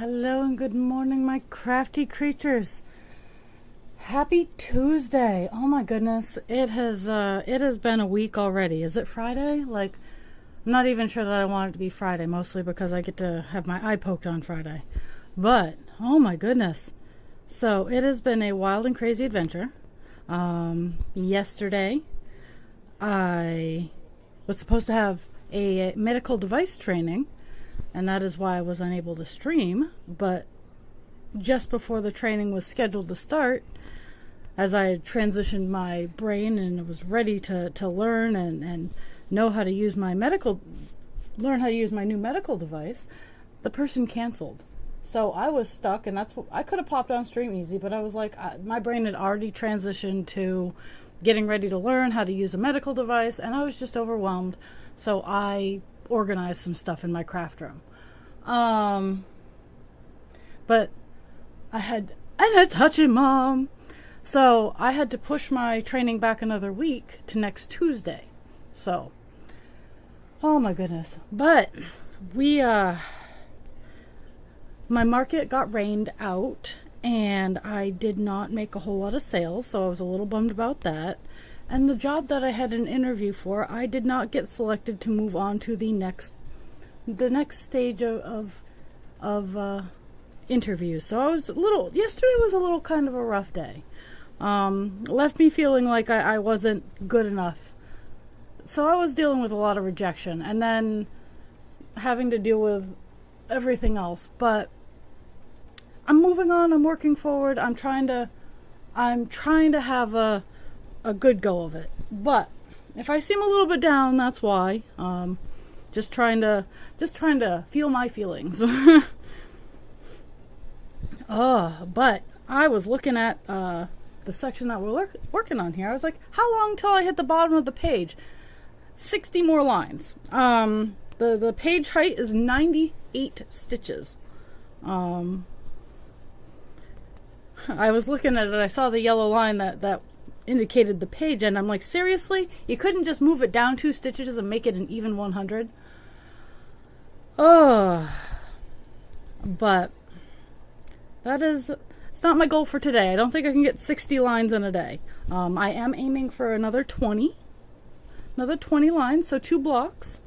Hello and good morning, my crafty creatures. Happy Tuesday. Oh my goodness. It has been a week already. Is it Friday? I'm not even sure that I want it to be Friday, mostly because I get to have my eye poked on Friday. But oh my goodness. So it has been a wild and crazy adventure. Yesterday I was supposed to have a medical device training, and that is why I was unable to stream. But just before the training was scheduled to start, as I had transitioned my brain and was ready to learn and know how to use my learn how to use my new medical device, the person canceled. So I was stuck, and that's what I could have popped on stream easy, but I was like, my brain had already transitioned to getting ready to learn how to use a medical device, and I was just overwhelmed. So I organized some stuff in my craft room. But I had a touchy mom. So I had to push my training back another week to next Tuesday. So, oh my goodness. But my market got rained out, and I did not make a whole lot of sales, so I was a little bummed about that. And the job that I had an interview for, I did not get selected to move on to the next stage of interviews. So yesterday was a little kind of a rough day. Left me feeling like I wasn't good enough. So I was dealing with a lot of rejection, and then having to deal with everything else. But I'm moving on, I'm working forward, I'm trying to have a good go of it. But if I seem a little bit down, that's why. Just trying to feel my feelings. But I was looking at the section that we're working on here. I was like, how long till I hit the bottom of the page? 60 more lines. The page height is 98 stitches. I was looking at it, I saw the yellow line that indicated the page, and I'm like, seriously? You couldn't just move it down 2 stitches and make it an even 100? But it's not my goal for today. I don't think I can get 60 lines in a day. I am aiming for another 20 lines, so 2 blocks.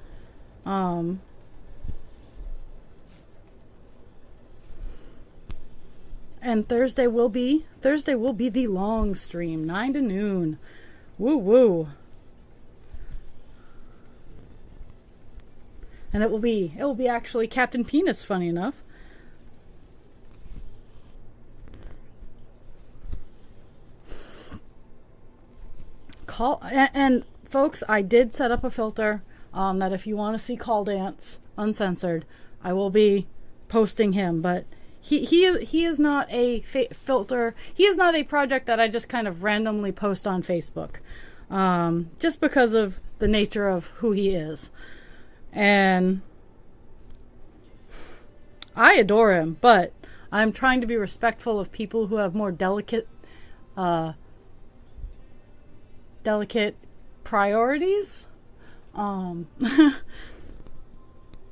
And Thursday will be the long stream, 9 to noon. Woo woo. And it will be actually Captain Penis, funny enough. And folks, I did set up a filter that if you want to see Call Dance uncensored, I will be posting him, but he is not a filter. He is not a project that I just kind of randomly post on Facebook, just because of the nature of who he is. And I adore him, but I'm trying to be respectful of people who have more delicate priorities.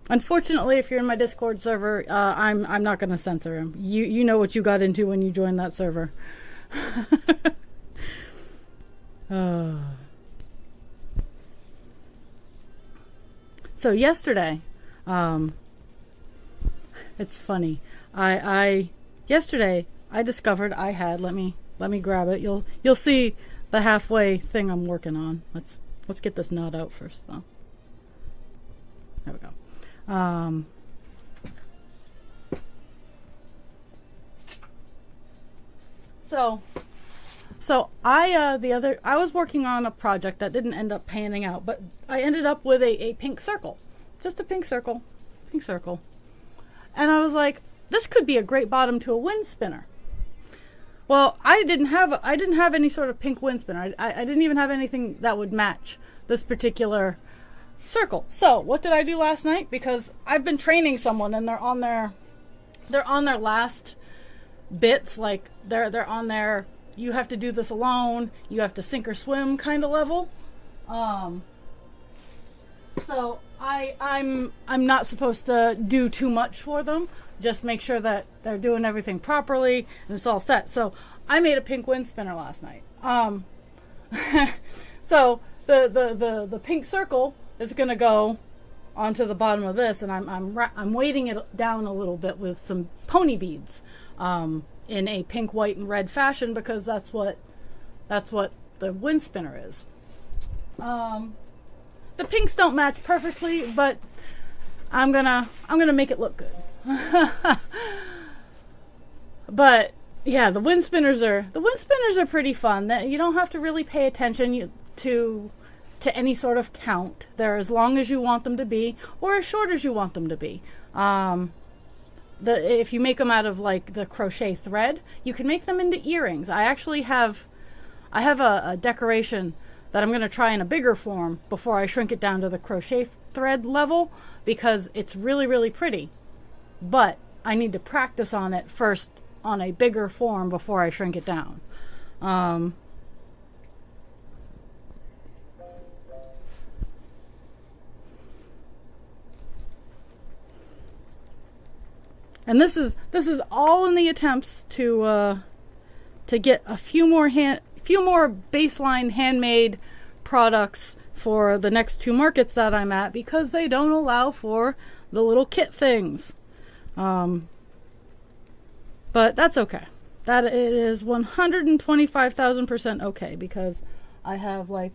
Unfortunately, if you're in my Discord server, I'm not going to censor him. You know what you got into when you joined that server. So yesterday, it's funny. Yesterday I discovered I had. Let me grab it. You'll see the halfway thing I'm working on. Let's get this knot out first, though. There we go. So I was working on a project that didn't end up panning out, but I ended up with a pink circle. Just a pink circle. And I was like, this could be a great bottom to a wind spinner. Well, I didn't have any sort of pink wind spinner. I didn't even have anything that would match this particular circle. So what did I do last night? Because I've been training someone, and they're on their last bits. Like they're on their, you have to do this alone, you have to sink or swim kind of level. So I'm not supposed to do too much for them. Just make sure that they're doing everything properly and it's all set. So I made a pink wind spinner last night. So the pink circle is gonna go onto the bottom of this, and I'm weighting it down a little bit with some pony beads, in a pink, white, and red fashion, because that's what the wind spinner is. The pinks don't match perfectly, but I'm gonna make it look good. But yeah, the wind spinners are pretty fun. That you don't have to really pay attention to any sort of count. They're as long as you want them to be, or as short as you want them to be. If you make them out of like the crochet thread, you can make them into earrings. I have a decoration that I'm going to try in a bigger form before I shrink it down to the crochet thread level, because it's really, really pretty. But I need to practice on it first on a bigger form before I shrink it down. And this is all in the attempts to get a few more baseline handmade products for the next 2 markets that I'm at, because they don't allow for the little kit things. But that's okay. That it is 125,000% okay, because I have, like,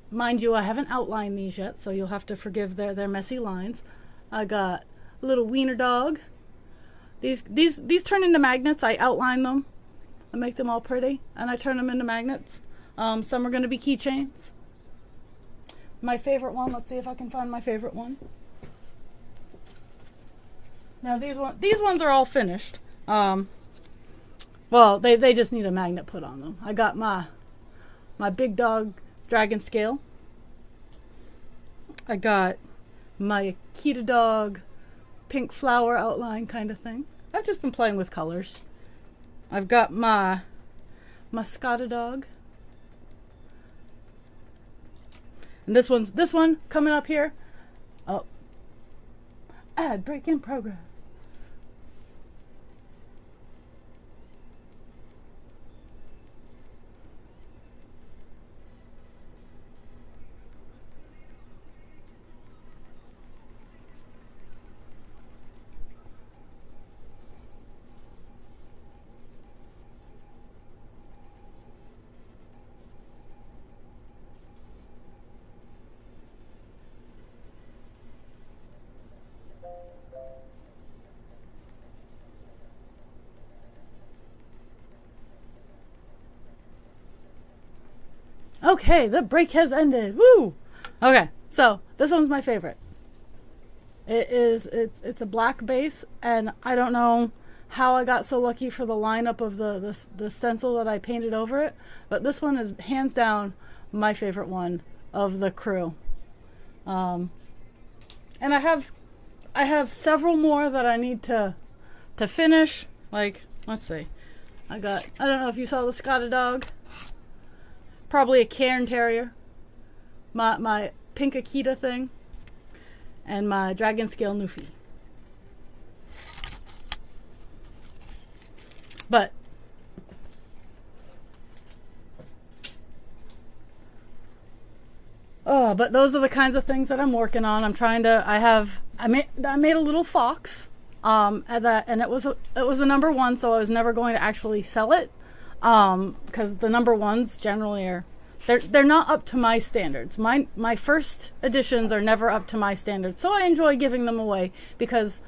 mind you, I haven't outlined these yet, so you'll have to forgive their messy lines. I got a little wiener dog. These turn into magnets. I outline them. I make them all pretty, and I turn them into magnets. Some are going to be keychains. My favorite one, let's see if I can find my favorite one. Now these ones are all finished. Well, they just need a magnet put on them. I got my big dog dragon scale. I got my Akita dog pink flower outline kind of thing. I've just been playing with colors. I've got my Mascota dog. And this one coming up here. Oh. Ad break in progress. Okay, the break has ended. Woo! Okay, so this one's my favorite. It's a black base, and I don't know how I got so lucky for the lineup of the stencil that I painted over it, but this one is hands down my favorite one of the crew. And I have several more that I need to finish. Like, let's see. I don't know if you saw the Scotta dog. Probably a Cairn Terrier. My pink Akita thing. And my dragon scale Newfie. But those are the kinds of things that I'm working on. I made a little fox, and it was a number 1, so I was never going to actually sell it, because the number 1s generally they're not up to my standards. My first editions are never up to my standards, so I enjoy giving them away, because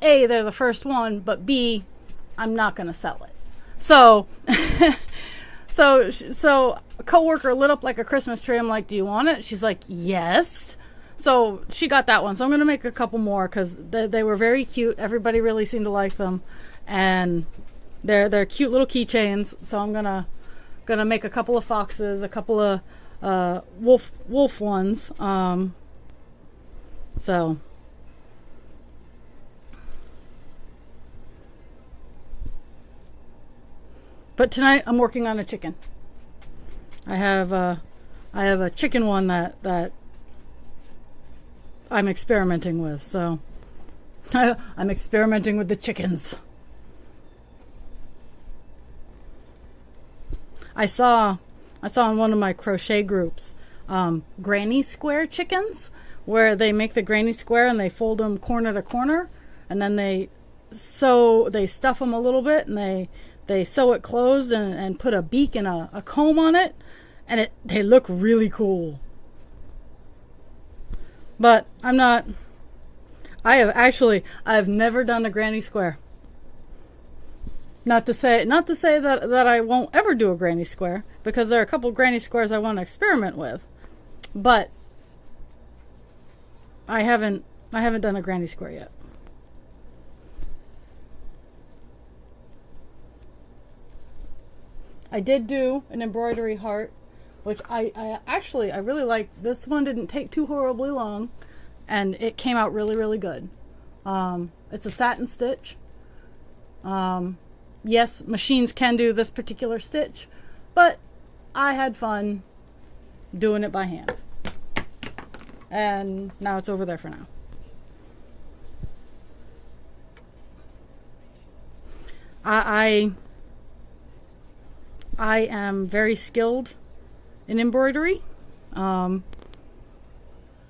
A, they're the first one, but B, I'm not going to sell it. So so a coworker lit up like a Christmas tree. I'm like, do you want it? She's like, yes. So she got that one. So I'm going to make a couple more, because they were very cute. Everybody really seemed to like them. And they're cute little keychains. So I'm going to make a couple of foxes, a couple of wolf ones. So... But tonight I'm working on a chicken. I have a chicken one that I'm experimenting with. So I'm experimenting with the chickens. I saw in one of my crochet groups granny square chickens, where they make the granny square and they fold them corner to corner, and then they stuff them a little bit, and they sew it closed and put a beak and a comb on it, and they look really cool. But I've never done a granny square. Not to say that I won't ever do a granny square, because there are a couple granny squares I want to experiment with, but I haven't done a granny square yet. I did do an embroidery heart, which I really like. This one didn't take too horribly long, and it came out really, really good. It's a satin stitch. Yes, machines can do this particular stitch, but I had fun doing it by hand. And now it's over there for now. I am very skilled in embroidery. I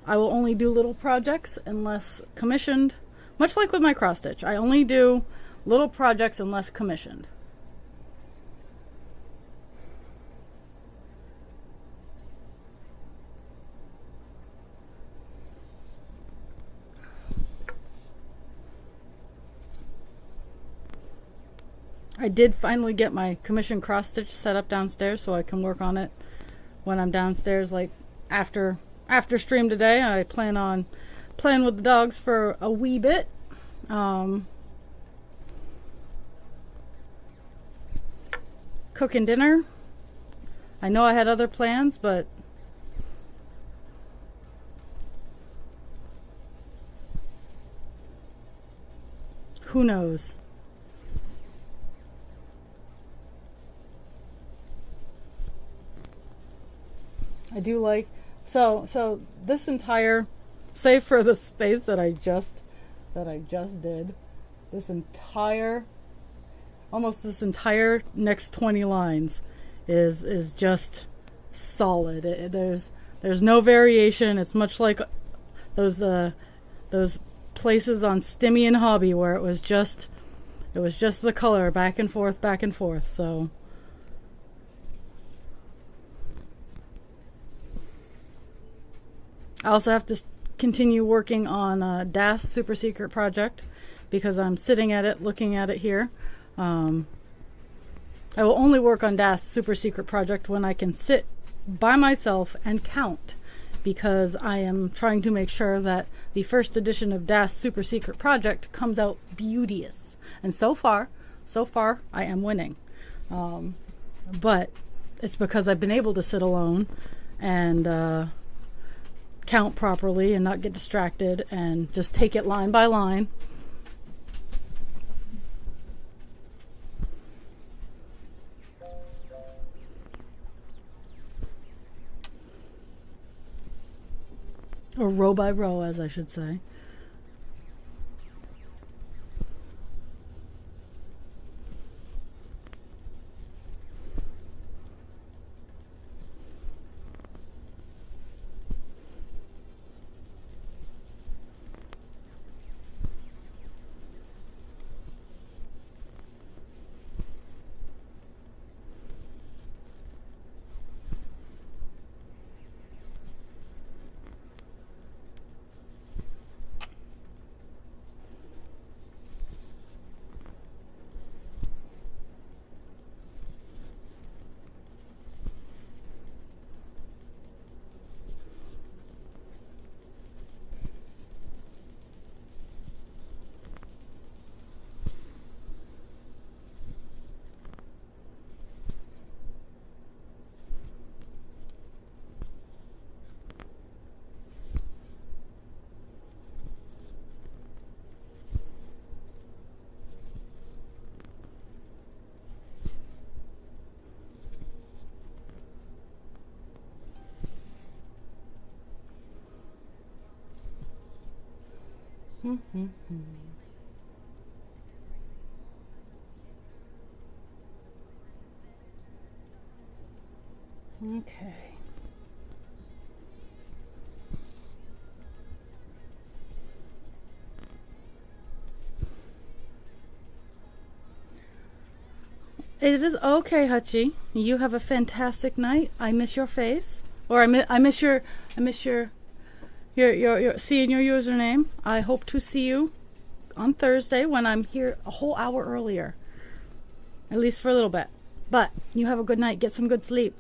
will only do little projects unless commissioned. Much like with my cross stitch, I only do little projects unless commissioned. I did finally get my commission cross stitch set up downstairs, so I can work on it when I'm downstairs, like after stream today. I plan on playing with the dogs for a wee bit. Cooking dinner. I know I had other plans, but who knows? I do like so this entire, save for the space that I just did, this entire next 20 lines is just solid. There's no variation. It's much like those places on Stimmy and Hobby where it was just the color back and forth. So I also have to continue working on Das Super Secret Project, because I'm sitting at it, looking at it here. I will only work on Das Super Secret Project when I can sit by myself and count, because I am trying to make sure that the first edition of Das Super Secret Project comes out beauteous. And so far I am winning. But it's because I've been able to sit alone and count properly and not get distracted and just take it line by line. Or row by row, as I should say. Okay. It is okay, Hutchie. You have a fantastic night. I miss your face, or I miss your seeing your username. I hope to see you on Thursday when I'm here a whole hour earlier, at least for a little bit. But you have a good night. Get some good sleep.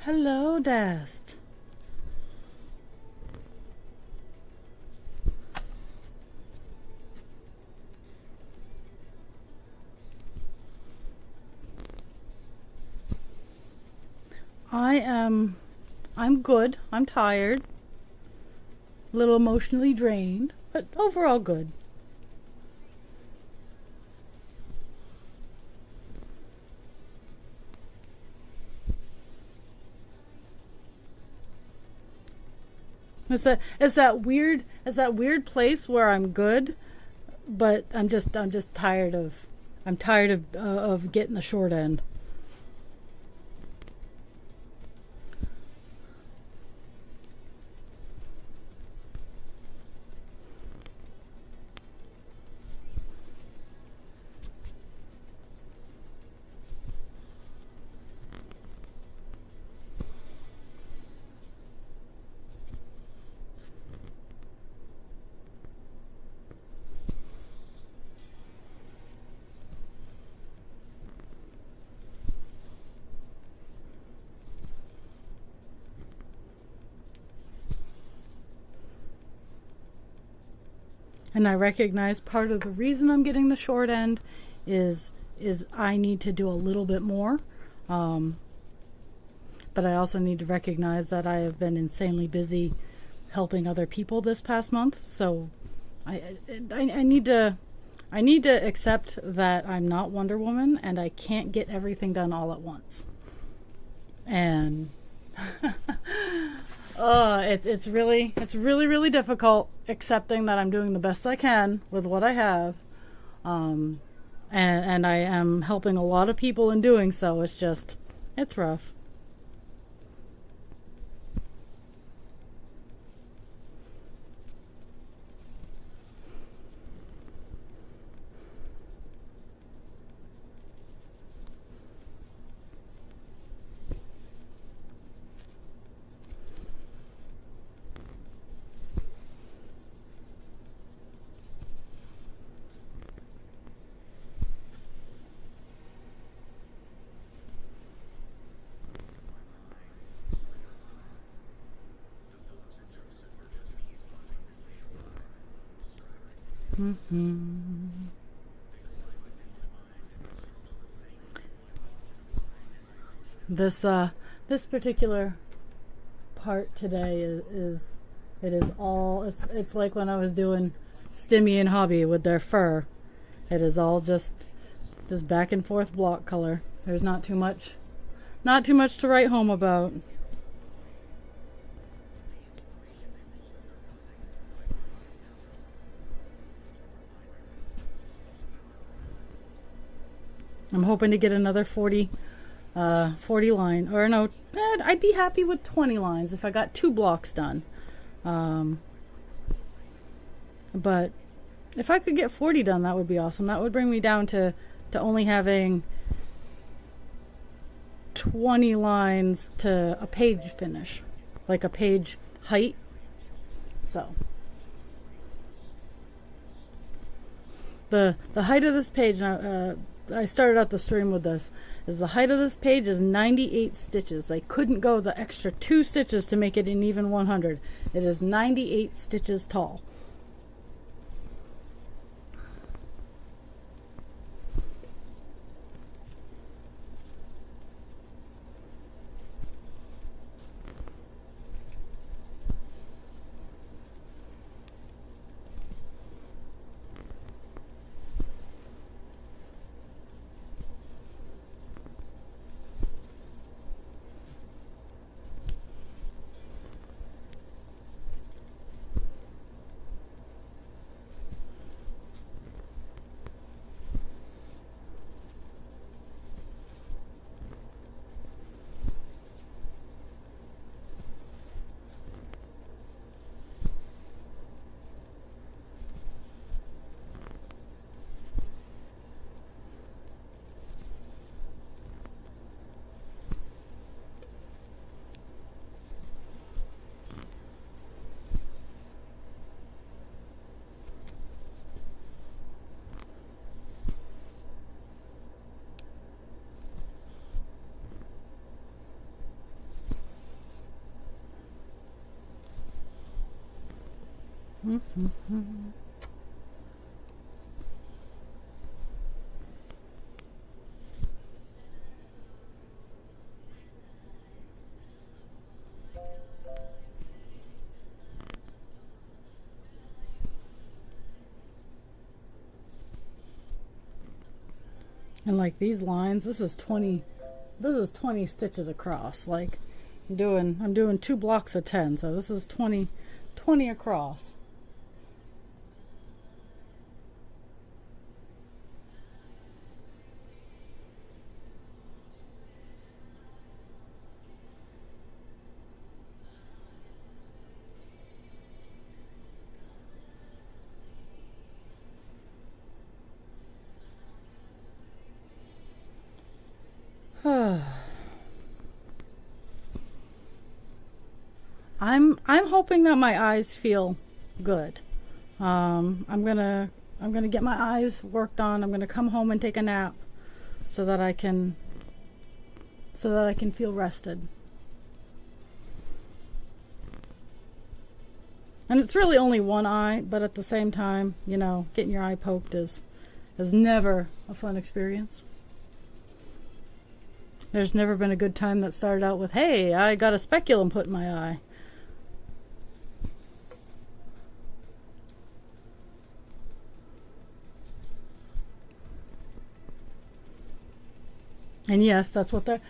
Hello, Dast. I'm good. I'm tired. A little emotionally drained, but overall good. It's that weird place where I'm good, but I'm just tired of I'm tired of getting the short end. And I recognize part of the reason I'm getting the short end is I need to do a little bit more. But I also need to recognize that I have been insanely busy helping other people this past month. So I need to accept that I'm not Wonder Woman and I can't get everything done all at once. And it's really difficult accepting that I'm doing the best I can with what I have, and I am helping a lot of people in doing so. It's rough. Mm-hmm. This particular part today is it's like when I was doing Stimmy and Hobby with their fur. It is all just back and forth block color. There's not too much to write home about. I'm hoping to get another 40 line, or no, I'd be happy with 20 lines if I got 2 blocks done. But if I could get 40 done, that would be awesome. That would bring me down to only having 20 lines to a page finish, like a page height. So the height of this page, I started out the stream with this, is the height of this page is 98 stitches. I couldn't go the extra 2 stitches to make it an even 100. It is 98 stitches tall. And like these lines, this is 20 stitches across. Like I'm doing 2 blocks of 10, so this is 20 across. I'm hoping that my eyes feel good. I'm gonna get my eyes worked on. I'm gonna come home and take a nap so that I can feel rested. And it's really only one eye, but at the same time, you know, getting your eye poked is never a fun experience. There's never been a good time that started out with, hey, I got a speculum put in my eye. And yes, that's what they're...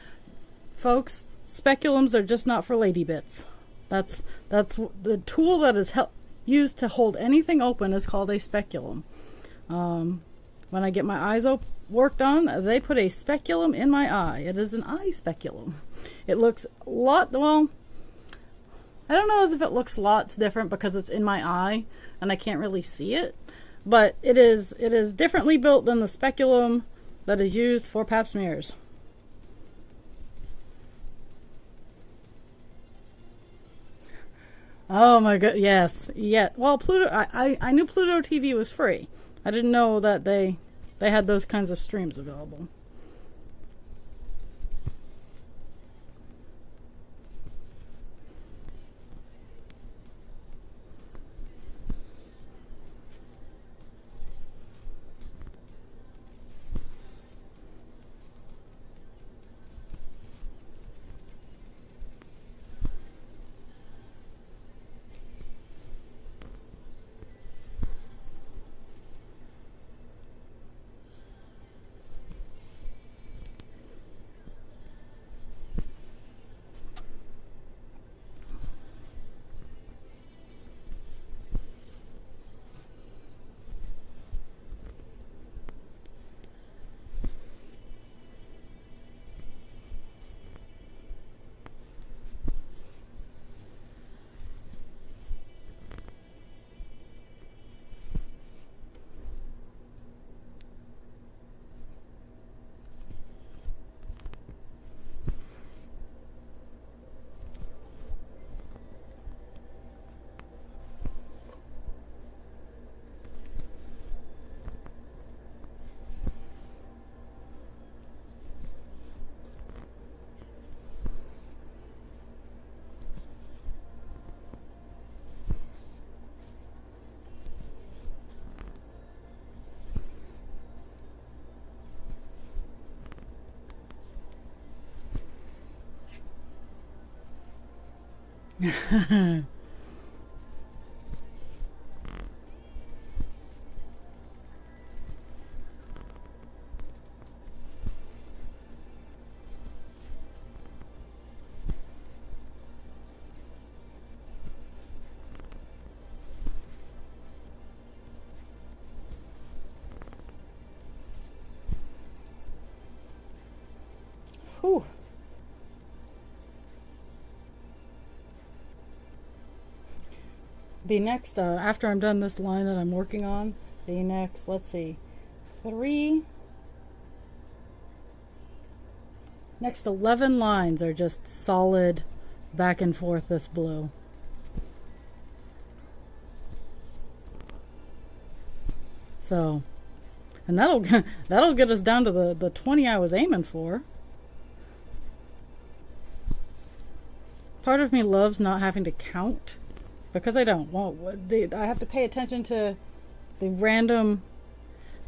Folks, speculums are just not for lady bits. That's the tool that is used to hold anything open is called a speculum. When I get my eyes worked on, they put a speculum in my eye. It is an eye speculum. It looks a lot, well, I don't know as if it looks lots different because it's in my eye and I can't really see it, but it is differently built than the speculum that is used for pap smears. Oh my god, yes. Yeah. Well, Pluto, I knew Pluto TV was free. I didn't know that they had those kinds of streams available. Whew. The next, after I'm done this line that I'm working on, the next, let's see, next 11 lines are just solid back and forth this blue. So, and that'll get us down to the 20 I was aiming for. Part of me loves not having to count, because I don't. Well, I have to pay attention to the random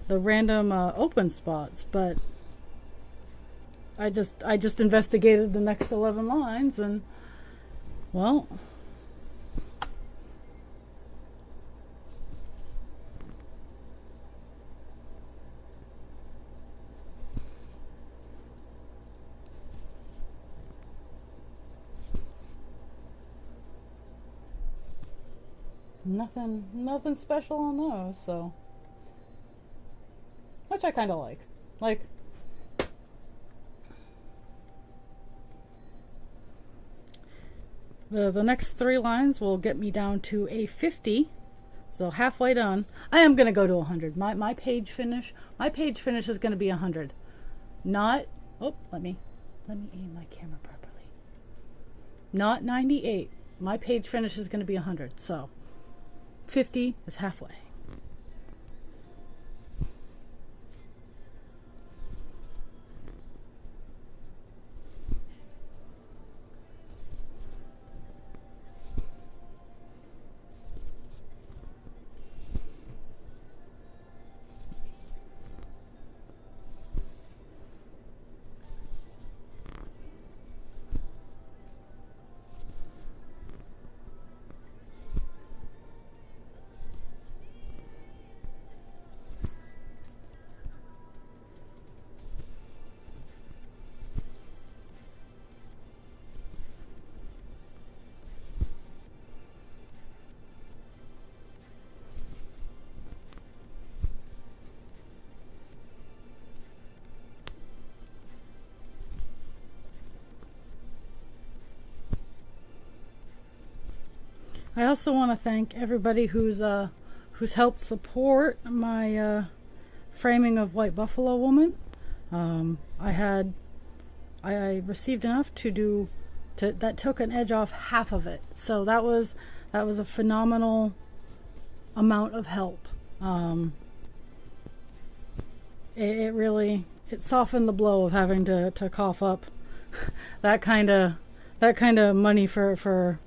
open spots, but I just investigated the next 11 lines, and well, nothing special on those, so, which I kind of like the next 3 lines will get me down to a 50, so halfway done. I am gonna go to 100. My page finish is gonna be 100. Not, oh, let me Let me aim my camera properly. Not 98. My page finish is going to be 100, so 50 is halfway. I also want to thank everybody who's helped support my framing of White Buffalo Woman. I received enough that took an edge off half of it. So that was a phenomenal amount of help. It really softened the blow of having to cough up that kind of money for her.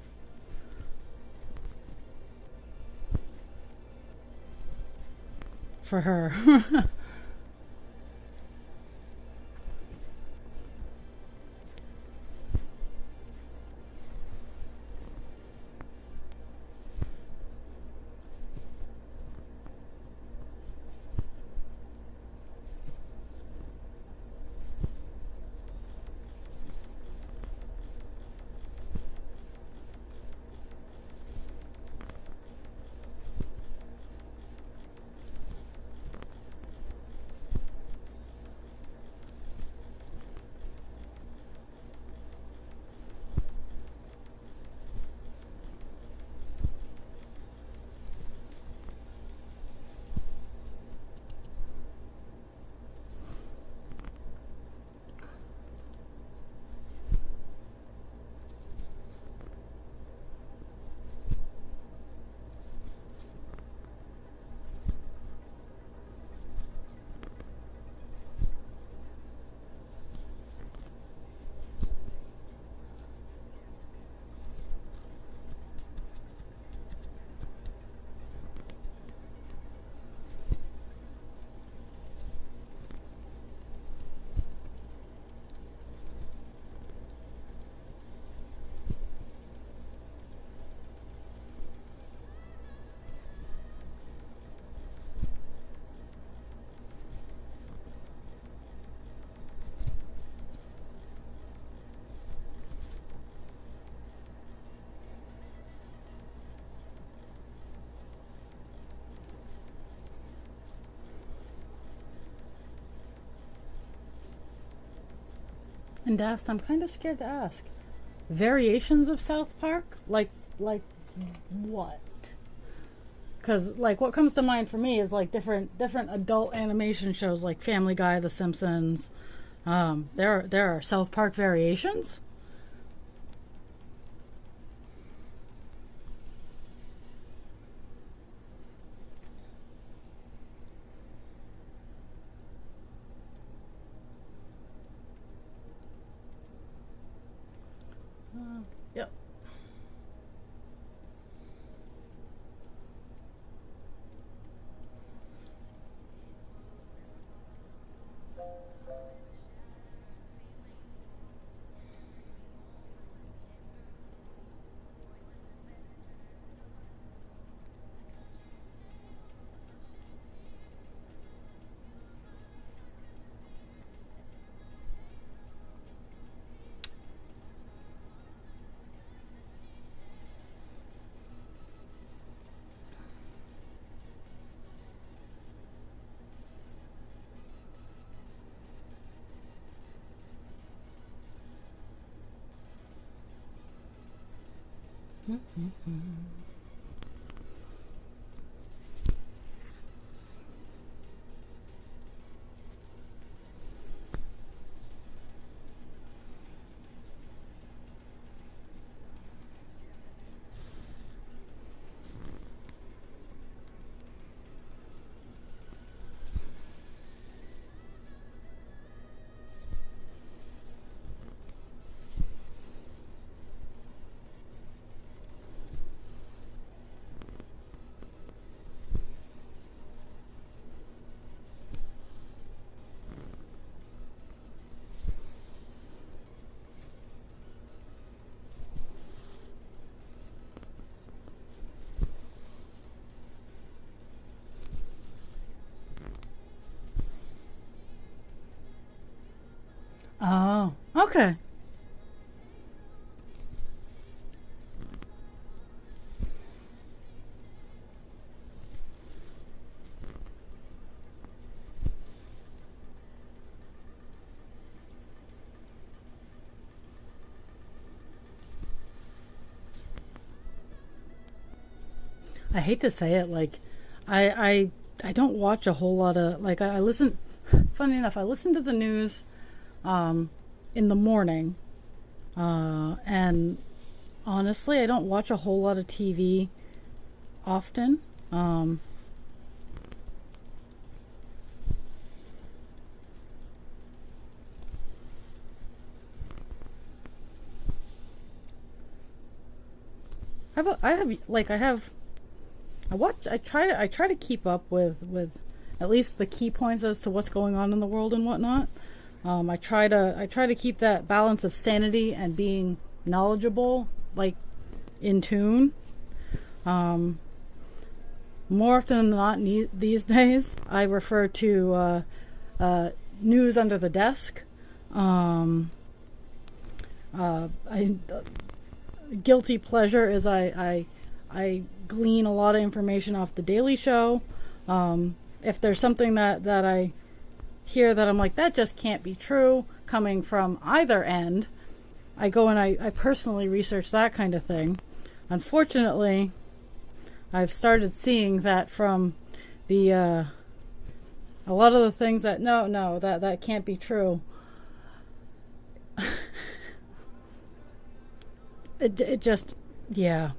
And Dast, I'm kind of scared to ask. Variations of South Park? Like what? Because what comes to mind for me is different adult animation shows like Family Guy, The Simpsons. There are South Park variations. Yep. Okay. I hate to say it, like, I don't watch a whole lot of, like, I listen, funny enough, I listen to the news in the morning, and honestly, I don't watch a whole lot of TV often. I try to keep up with at least the key points as to what's going on in the world and whatnot. I try to keep that balance of sanity and being knowledgeable, like, in tune. More often than not, these days, I refer to news under the desk. Guilty pleasure is I glean a lot of information off the Daily Show. If there's something that I hear that I'm like, that just can't be true, coming from either end, I go and I personally research that kind of thing. Unfortunately, I've started seeing that from the a lot of the things that that can't be true. It just, yeah.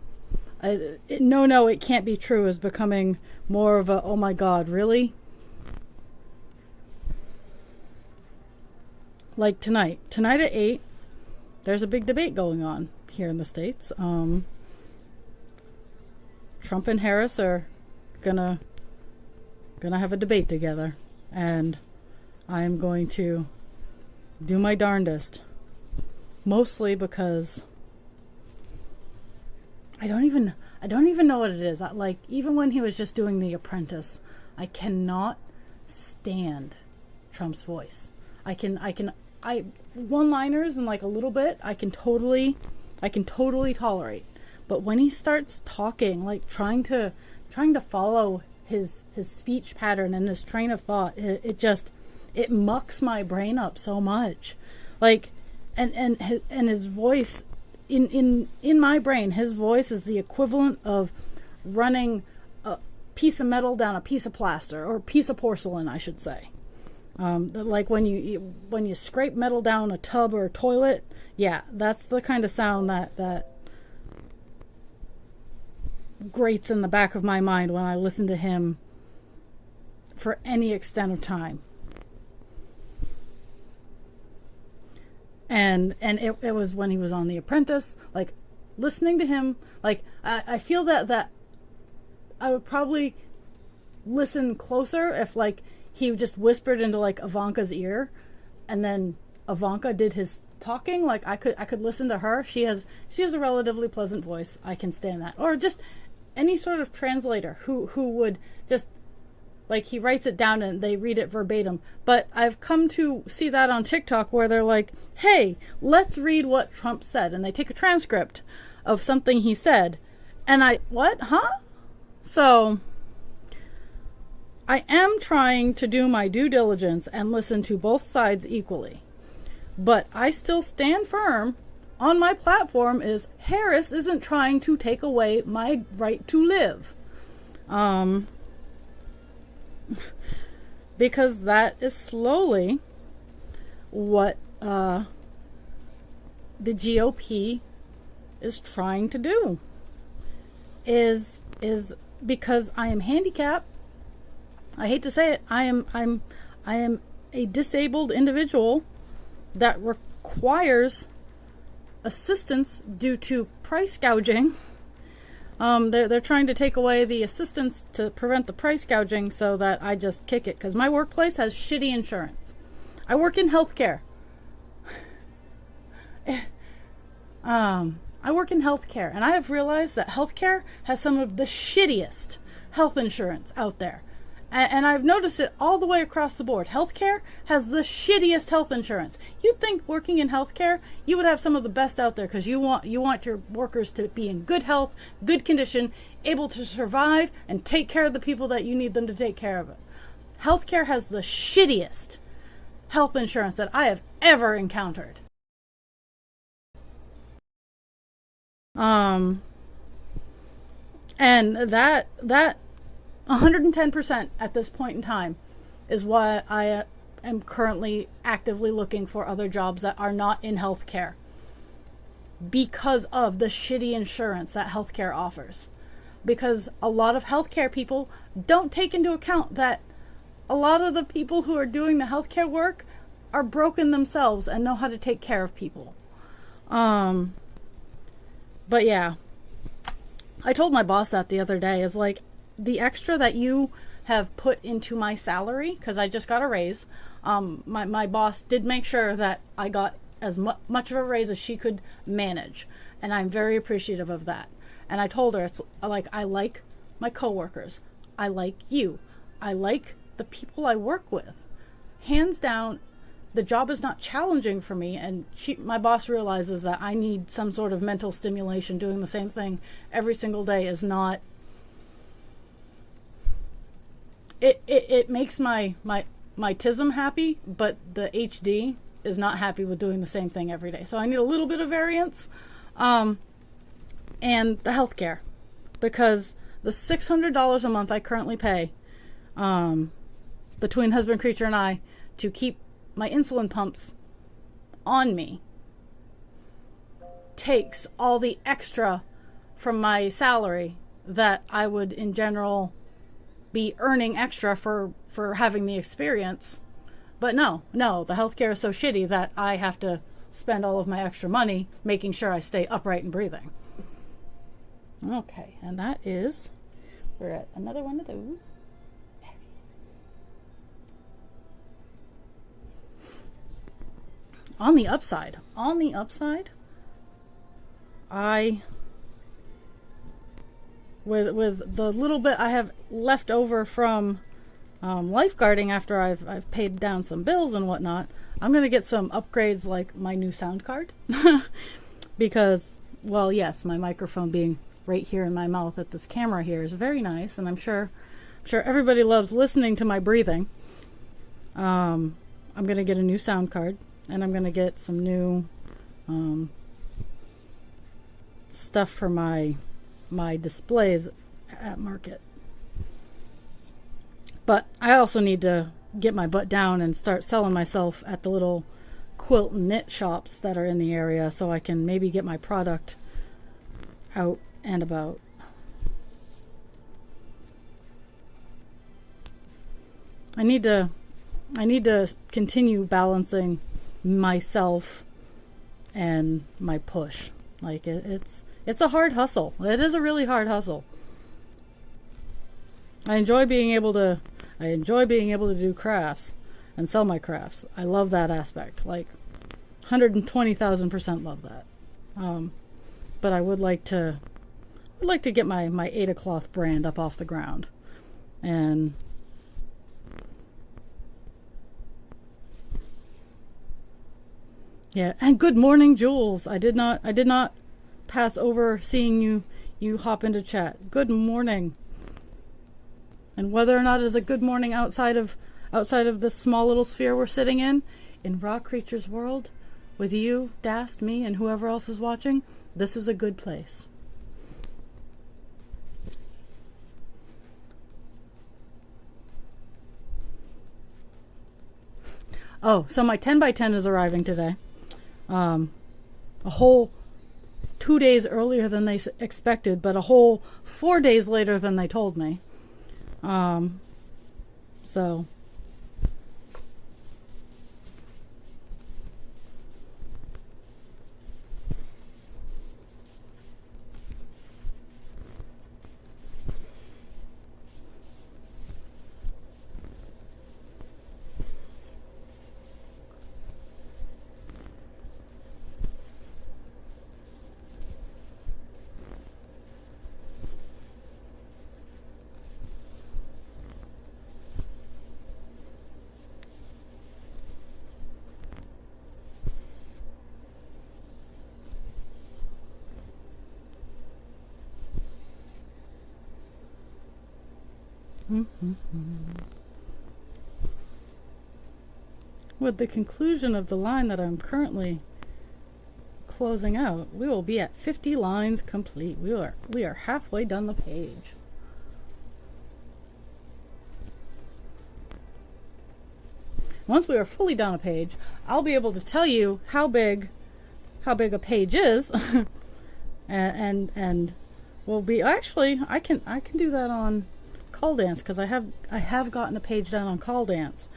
It can't be true is becoming more of a, oh my God, really? Like tonight at 8, there's a big debate going on here in the States. Trump and Harris are gonna have a debate together, and I'm going to do my darndest, mostly because I don't even know what it is. Like, even when he was just doing The Apprentice, I cannot stand Trump's voice. I one-liners and like a little bit, I can totally tolerate. But when he starts talking, like trying to follow his speech pattern and his train of thought, it mucks my brain up so much. Like, and his voice, in my brain, his voice is the equivalent of running a piece of metal down a piece of plaster, or a piece of porcelain, I should say. Like when you scrape metal down a tub or a toilet, yeah, that's the kind of sound that grates in the back of my mind when I listen to him for any extent of time. And it was when he was on The Apprentice, like, listening to him, like, I feel that I would probably listen closer if, like, he just whispered into, like, Ivanka's ear, and then Ivanka did his talking. Like, I could listen to her. She has a relatively pleasant voice. I can stand that. Or just any sort of translator who would just, like, he writes it down and they read it verbatim. But I've come to see that on TikTok where they're like, hey, let's read what Trump said. And they take a transcript of something he said. And what? Huh? So I am trying to do my due diligence and listen to both sides equally. But I still stand firm on my platform is Harris isn't trying to take away my right to live. Because that is slowly what the GOP is trying to do. Is because I am handicapped. I hate to say it. I am a disabled individual that requires assistance due to price gouging. They're trying to take away the assistance to prevent the price gouging so that I just kick it, because my workplace has shitty insurance. I work in healthcare. I work in healthcare, and I have realized that healthcare has some of the shittiest health insurance out there. And I've noticed it all the way across the board. Healthcare has the shittiest health insurance. You'd think working in healthcare, you would have some of the best out there because you want your workers to be in good health, good condition, able to survive and take care of the people that you need them to take care of. It. Healthcare has the shittiest health insurance that I have ever encountered. And that 110% at this point in time is why I am currently actively looking for other jobs that are not in healthcare because of the shitty insurance that healthcare offers. Because a lot of healthcare people don't take into account that a lot of the people who are doing the healthcare work are broken themselves and know how to take care of people. But yeah, I told my boss that the other day, is like, the extra that you have put into my salary, because I just got a raise, my boss did make sure that I got as much of a raise as she could manage, and I'm very appreciative of that. And I told her, it's like, I like my coworkers, I like you, I like the people I work with. Hands down, the job is not challenging for me, and my boss realizes that I need some sort of mental stimulation. Doing the same thing every single day is not. It makes my TISM happy, but the HD is not happy with doing the same thing every day. So I need a little bit of variance, and the healthcare, because the $600 a month I currently pay, between Husband Creature and I, to keep my insulin pumps on me, takes all the extra from my salary that I would in general be earning extra for having the experience. But no, the healthcare is so shitty that I have to spend all of my extra money making sure I stay upright and breathing. Okay, and we're at another one of those. On the upside, with the little bit I have left over from lifeguarding after I've paid down some bills and whatnot, I'm gonna get some upgrades like my new sound card because, well, yes, my microphone being right here in my mouth at this camera here is very nice, and I'm sure everybody loves listening to my breathing. I'm gonna get a new sound card. And I'm going to get some new stuff for my displays at market. But I also need to get my butt down and start selling myself at the little quilt and knit shops that are in the area, so I can maybe get my product out and about. I need to continue balancing myself and my push. Like, it's a hard hustle. It is a really hard hustle. I enjoy being able to do crafts and sell my crafts. I love that aspect. Like, 120,000% love that. But I would like to get my Ada Cloth brand up off the ground. And yeah, and good morning, Jules. I did not pass over seeing you hop into chat. Good morning. And whether or not it is a good morning outside of this small little sphere we're sitting in Raw Creatures World, with you, Dast, me, and whoever else is watching, this is a good place. Oh, so my 10x10 is arriving today. A whole 2 days earlier than they expected, but a whole 4 days later than they told me. So With the conclusion of the line that I'm currently closing out, we will be at 50 lines complete. We are halfway done the page. Once we are fully down a page, I'll be able to tell you how big a page is, and we'll be actually I can do that on Call Dance, because I have gotten a page done on Call Dance,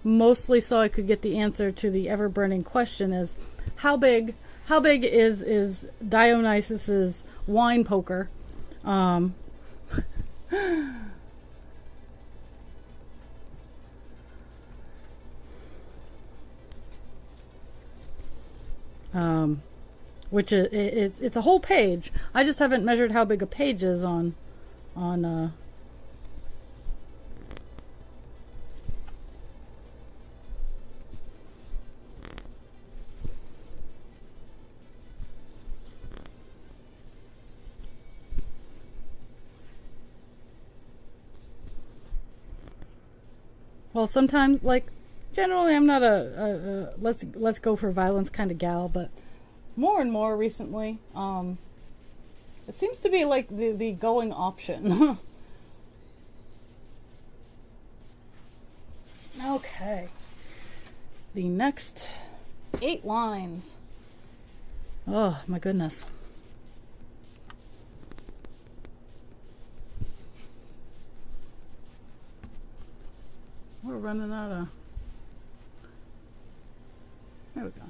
mostly so I could get the answer to the ever burning question: is how big is Dionysus's wine poker? Which it's a whole page. I just haven't measured how big a page is on well, sometimes, like, generally I'm not a let's go for violence kind of gal, but more and more recently, it seems to be like the going option. Okay. The next 8 lines. Oh my goodness. We're running out of... There we go.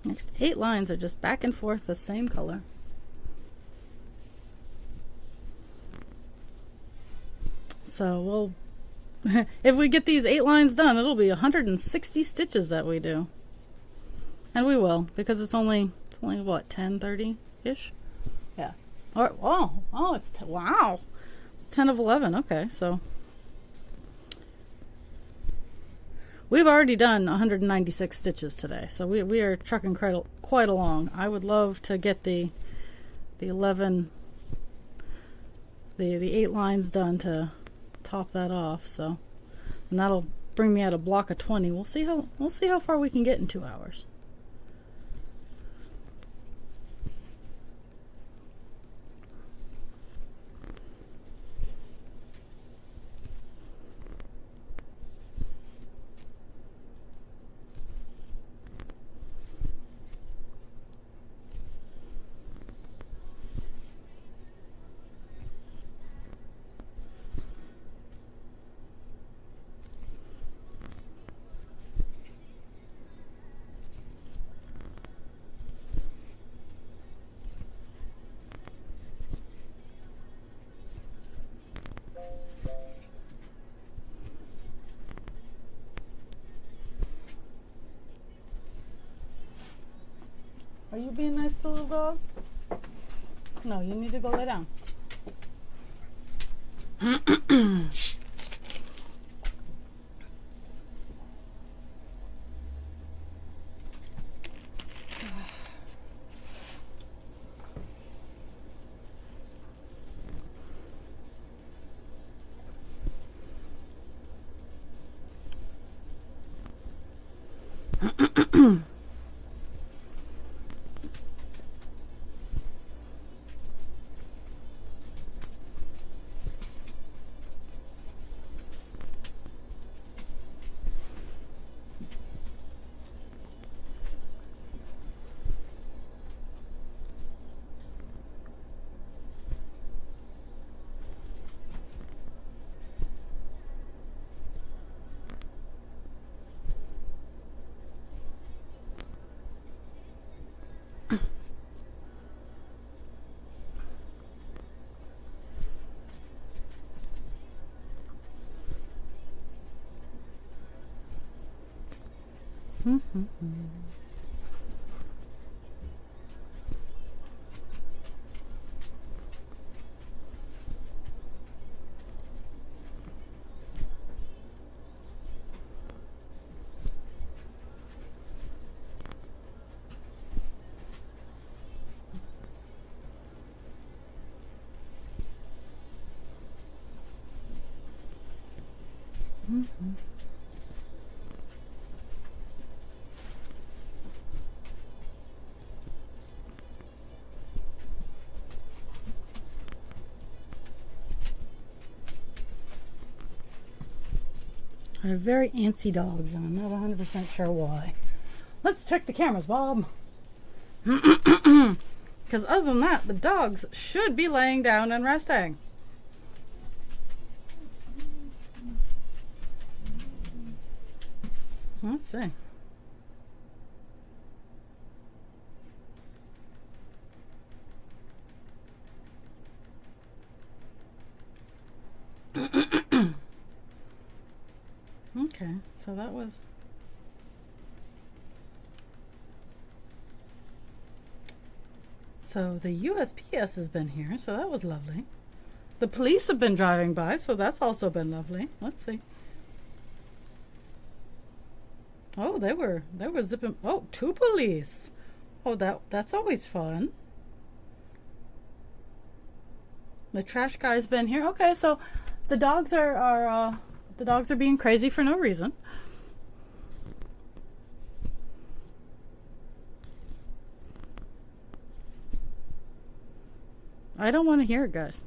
Next 8 lines are just back and forth the same color. So we'll, if we get these 8 lines done, it'll be 160 stitches that we do. And we will, because it's only what, 10:30-ish? Yeah. All right. Oh, it's wow. It's 10 of 11. Okay, so we've already done 196 stitches today, so we are trucking quite along. I would love to get the 8 lines done to top that off. So, and that'll bring me out a block of 20. We'll see how far we can get in 2 hours. Are you being nice to the little dog? No, you need to go lay down. Mm-hmm. I have very antsy dogs, and I'm not 100% sure why. Let's check the cameras, Bob. Because other than that, the dogs should be laying down and resting. Let's see. Okay, so that was... So the USPS has been here, so that was lovely. The police have been driving by, so that's also been lovely. Let's see. Oh, they were zipping. Oh, 2 police. Oh, that's always fun. The trash guy's been here. Okay, so the dogs are being crazy for no reason. I don't want to hear it, guys.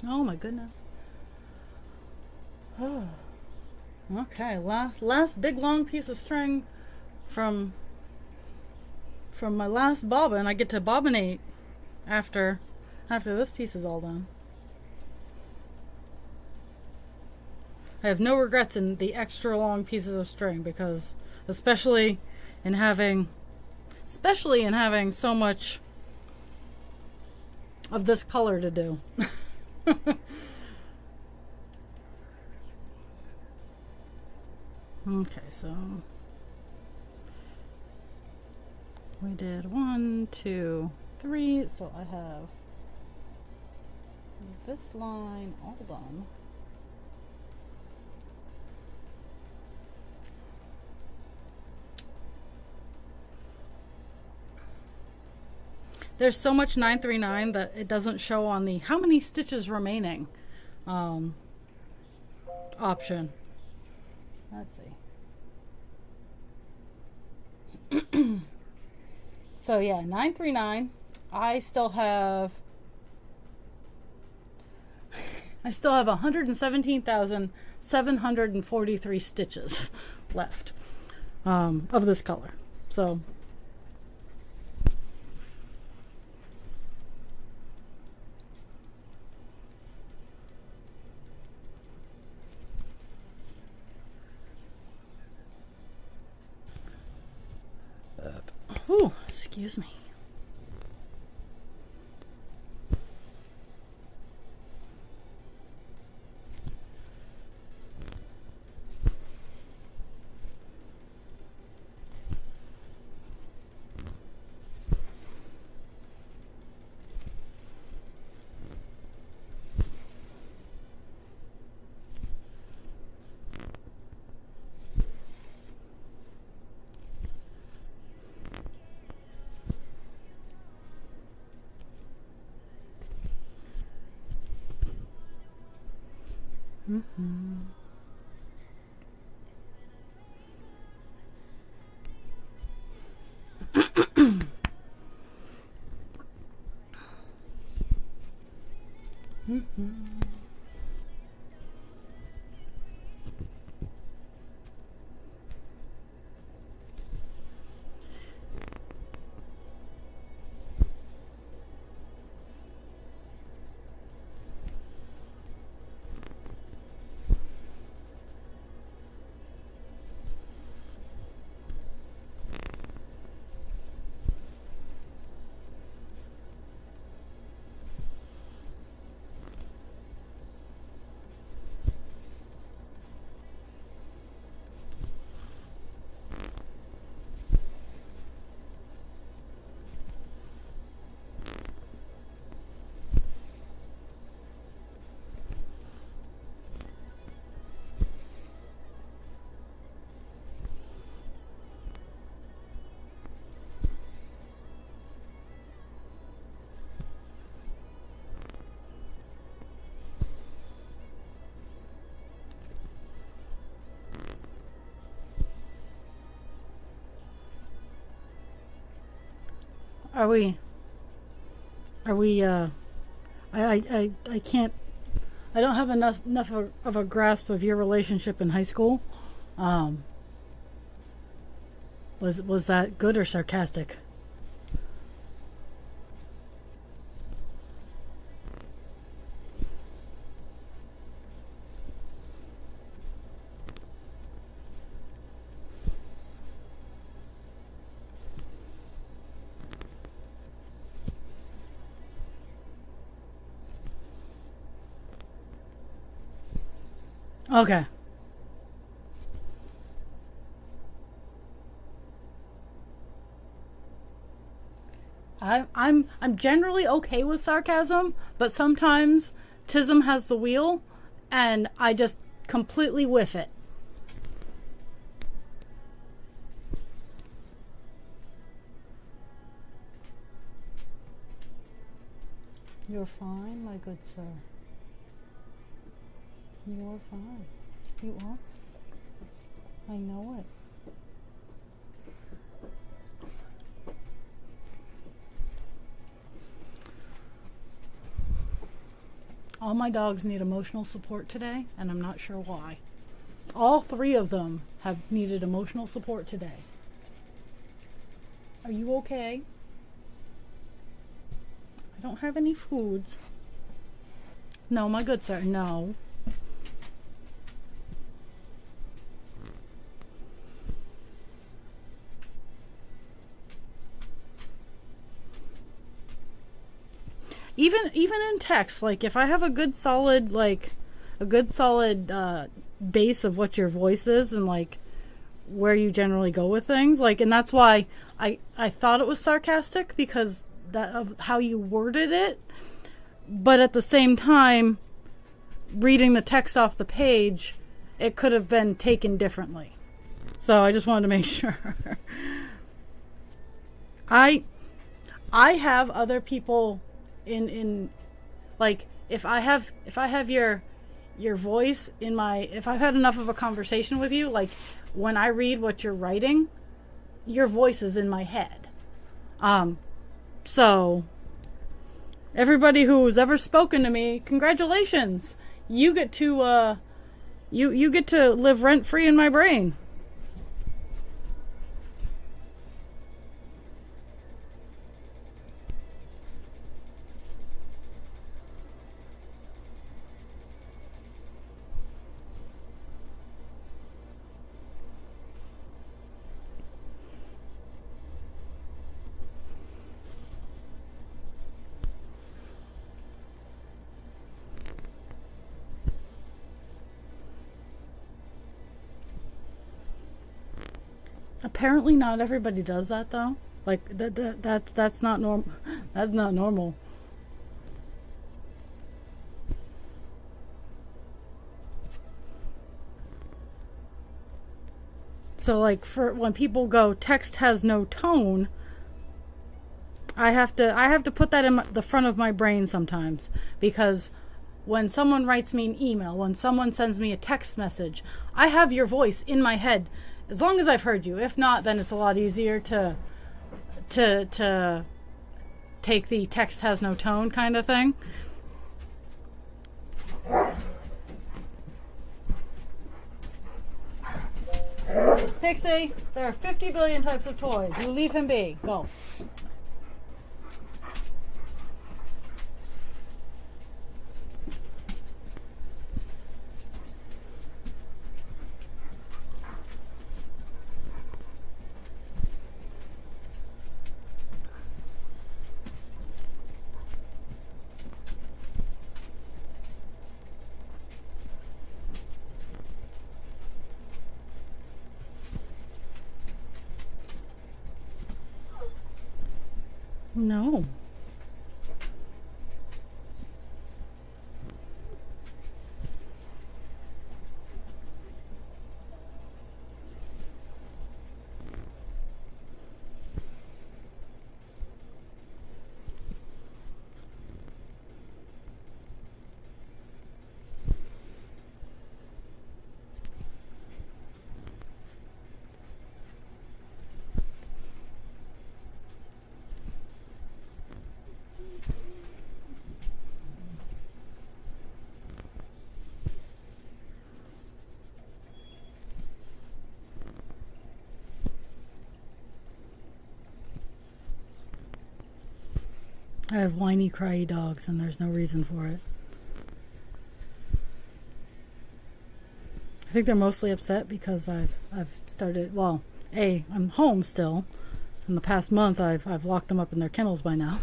Oh my goodness. Oh. Okay, last big long piece of string from my last bobbin. I get to bobbinate after this piece is all done. I have no regrets in the extra long pieces of string, because especially in having so much of this color to do. Okay, so we did 1, 2, 3, so I have this line all done. There's so much 939 that it doesn't show on the how many stitches remaining option. Let's see. So yeah, 939. I still have 117,743 stitches left of this color. So ooh, excuse me. Mm-hmm. Are we? Are we? I can't. I don't have enough of a grasp of your relationship in high school. Um, was that good or sarcastic? Okay. I'm generally okay with sarcasm, but sometimes Tism has the wheel, and I just completely whiff it. You're fine, my good sir. You're fine. You are. I know it. All my dogs need emotional support today, and I'm not sure why. All three of them have needed emotional support today. Are you okay? I don't have any foods. No, my good sir, no. Even in text, like if I have a good solid base of what your voice is and like where you generally go with things, like, and that's why I thought it was sarcastic because that of how you worded it, but at the same time, reading the text off the page, it could have been taken differently. So I just wanted to make sure. I have other people in like if I have your voice in my, if I've had enough of a conversation with you, like when I read what you're writing, your voice is in my head. So everybody who's ever spoken to me, congratulations. You get to you get to live rent free in my brain. Apparently, not everybody does that though. Like that's not normal. That's not normal. So like for when people go text has no tone, I have to put that in the front of my brain sometimes, because when someone writes me an email, when someone sends me a text message, I have your voice in my head as long as I've heard you. If not, then it's a lot easier to take the text has no tone kind of thing. Pixie, there are 50 billion types of toys. You leave him be. Go. No. I have whiny, cryy dogs, and there's no reason for it. I think they're mostly upset because I've started. Well, I'm home still. In the past month, I've locked them up in their kennels by now.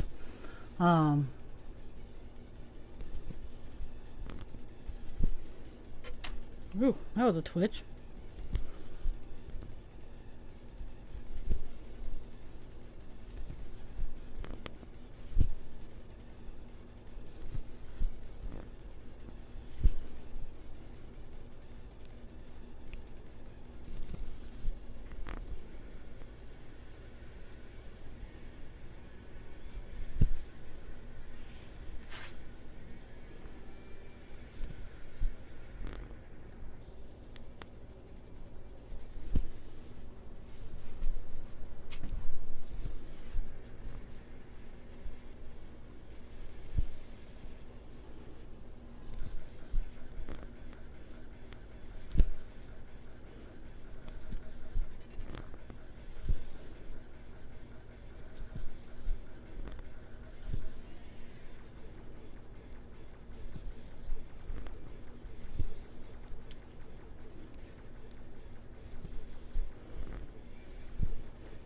Ooh, that was a twitch.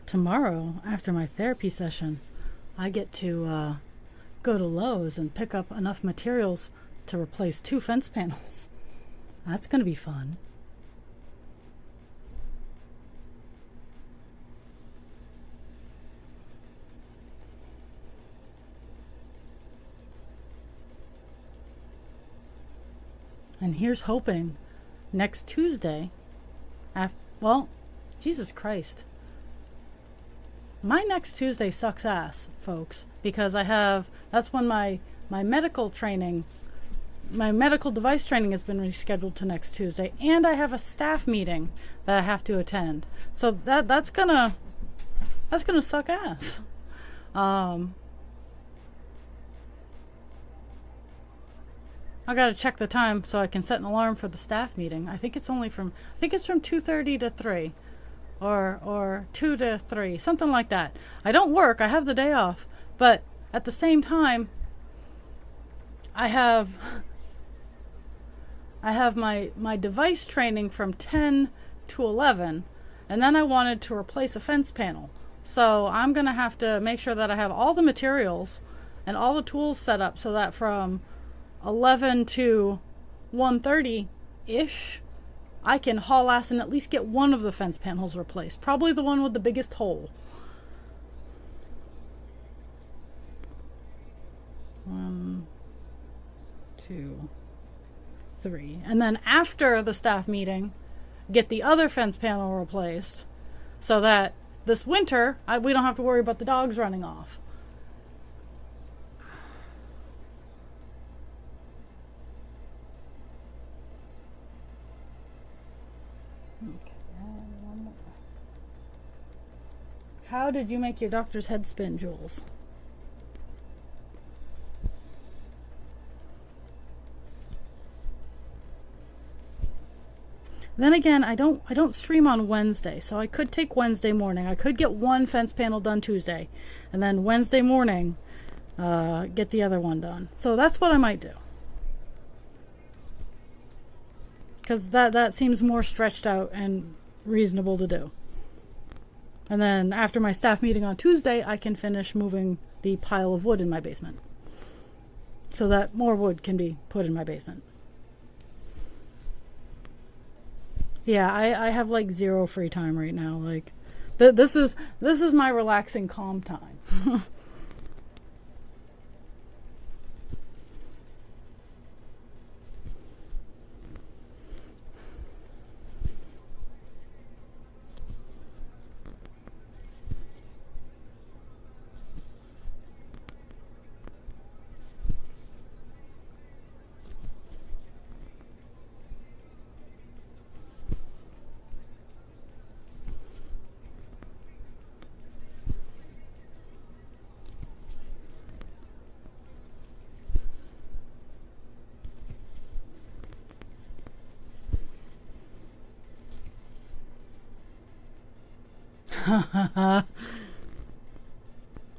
Tomorrow, after my therapy session, I get to go to Lowe's and pick up enough materials to replace 2 fence panels. That's going to be fun. And here's hoping next Tuesday, well, Jesus Christ. My next Tuesday sucks ass, folks, because that's when my medical training, my medical device training has been rescheduled to next Tuesday, and I have a staff meeting that I have to attend. So that's gonna suck ass. I gotta check the time so I can set an alarm for the staff meeting. I think it's from 2:30 to 3. Or 2 to 3, something like that. I don't work, I have the day off, but at the same time, I have my device training from 10 to 11, and then I wanted to replace a fence panel. So I'm going to have to make sure that I have all the materials and all the tools set up so that from 11 to 1:30-ish, I can haul ass and at least get one of the fence panels replaced. Probably the one with the biggest hole. 1, 2, 3. And then after the staff meeting, get the other fence panel replaced so that this winter, we don't have to worry about the dogs running off. How did you make your doctor's head spin, Jules? Then again, I don't stream on Wednesday, so I could take Wednesday morning. I could get one fence panel done Tuesday, and then Wednesday morning get the other one done. So that's what I might do, because that seems more stretched out and reasonable to do. And then after my staff meeting on Tuesday, I can finish moving the pile of wood in my basement, so that more wood can be put in my basement. Yeah, I have like zero free time right now. Like, this is my relaxing, calm time.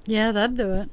Yeah, that'd do it.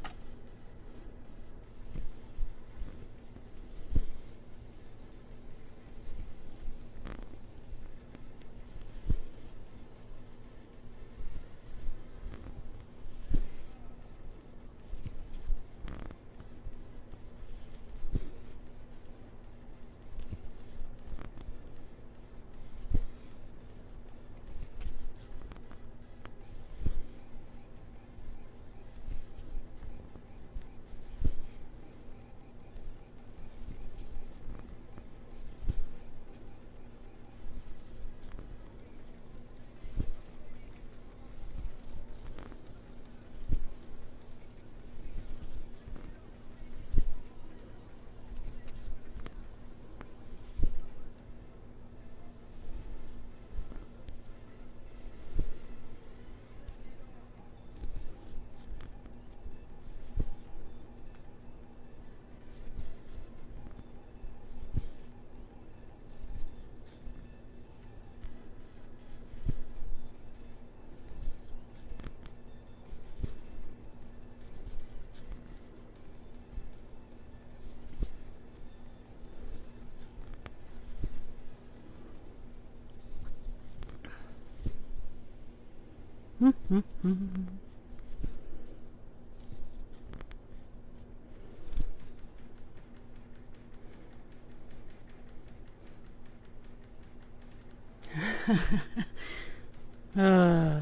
uh,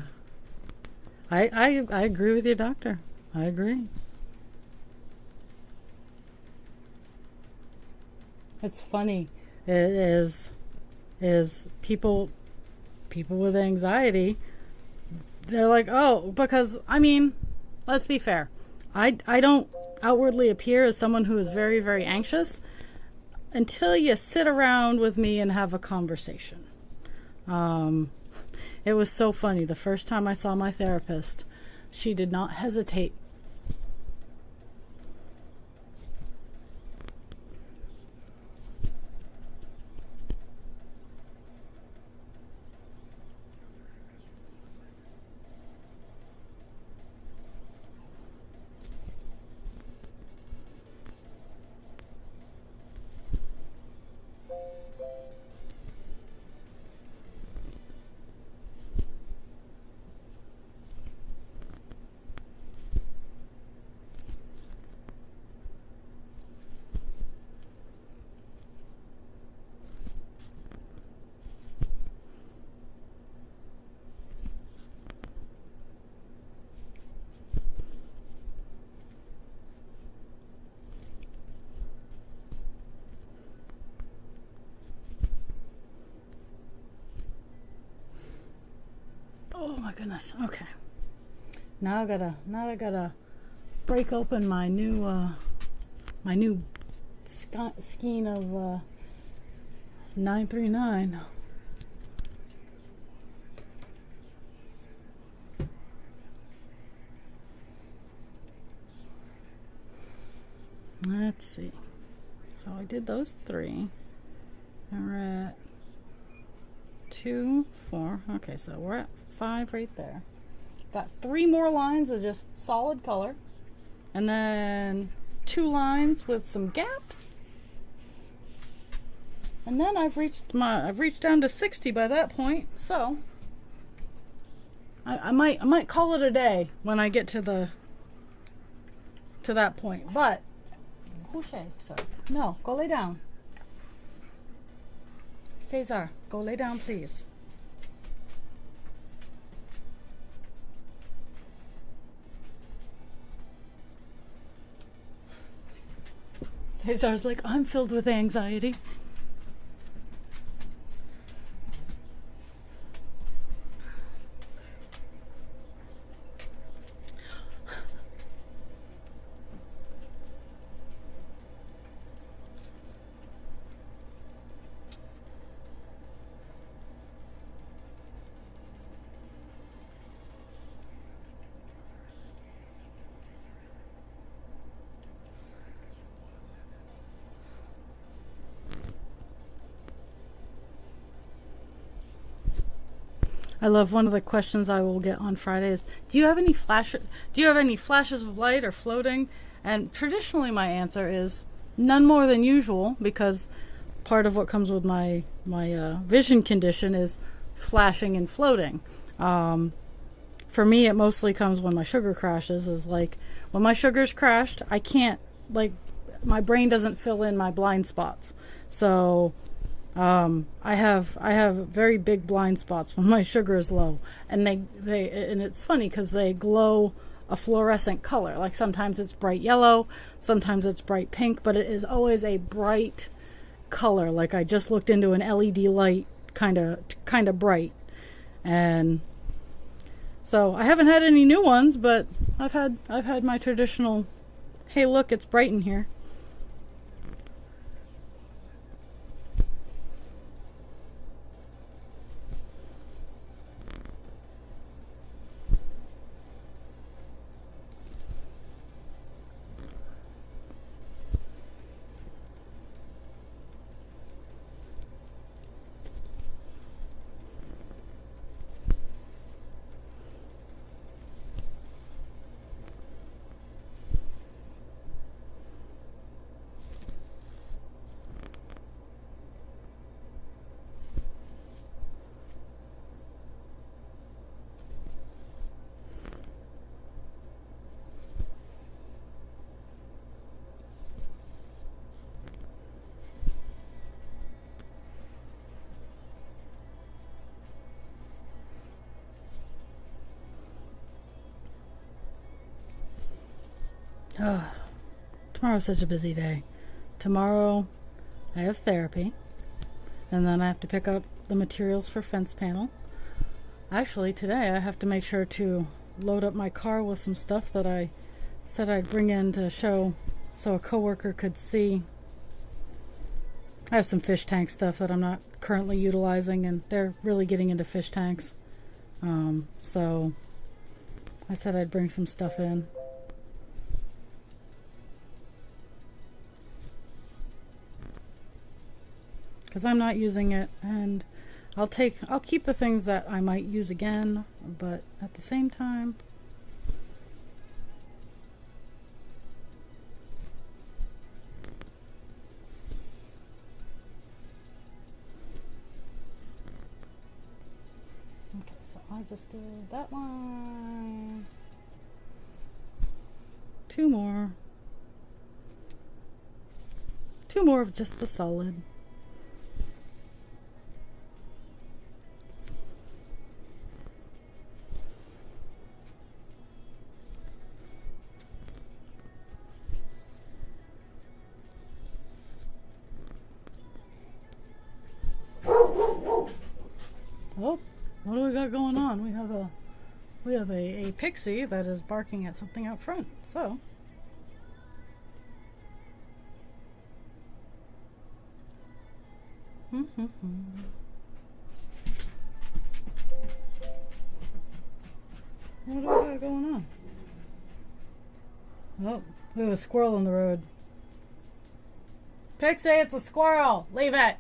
I agree with you, doctor. I agree. It's funny. It is people with anxiety. They're like, oh, because I mean, let's be fair. I don't outwardly appear as someone who is very, very anxious until you sit around with me and have a conversation. It was so funny. The first time I saw my therapist, she did not hesitate. Oh my goodness. Okay. Now I gotta break open my new skein of 939. Let's see. So I did those three. All right. 2, 4. Okay, so we're at 5 right there. Got 3 more lines of just solid color. And then 2 lines with some gaps. And then I've reached down to 60 by that point. So I might call it a day when I get to that point. But coucher, sir. No, go lay down. Cesar, go lay down, please. Cesar's like, I'm filled with anxiety. I love one of the questions I will get on Friday is, do you have any flashes of light or floating? And traditionally my answer is none more than usual, because part of what comes with my vision condition is flashing and floating. For me, it mostly comes when my sugar crashes. Is like when my sugar's crashed, I can't, like, my brain doesn't fill in my blind spots. So I have very big blind spots when my sugar is low, and they and it's funny because they glow a fluorescent color. Like sometimes it's bright yellow, sometimes it's bright pink, but it is always a bright color. Like I just looked into an LED light, kind of bright. And so I haven't had any new ones, but I've had my traditional, hey look, it's bright in here. Oh, tomorrow's such a busy day. Tomorrow I have therapy, and then I have to pick up the materials for fence panel. Actually, today I have to make sure to load up my car with some stuff that I said I'd bring in to show so a coworker could see. I have some fish tank stuff that I'm not currently utilizing, and they're really getting into fish tanks. So I said I'd bring some stuff in. Because I'm not using it, and I'll keep the things that I might use again, but at the same time, okay, so I just did that one, 2 more of just the solid. Oh, what do we got going on? We have a pixie that is barking at something out front. So what do we got going on? Oh, we have a squirrel on the road. Pixie, it's a squirrel. Leave it.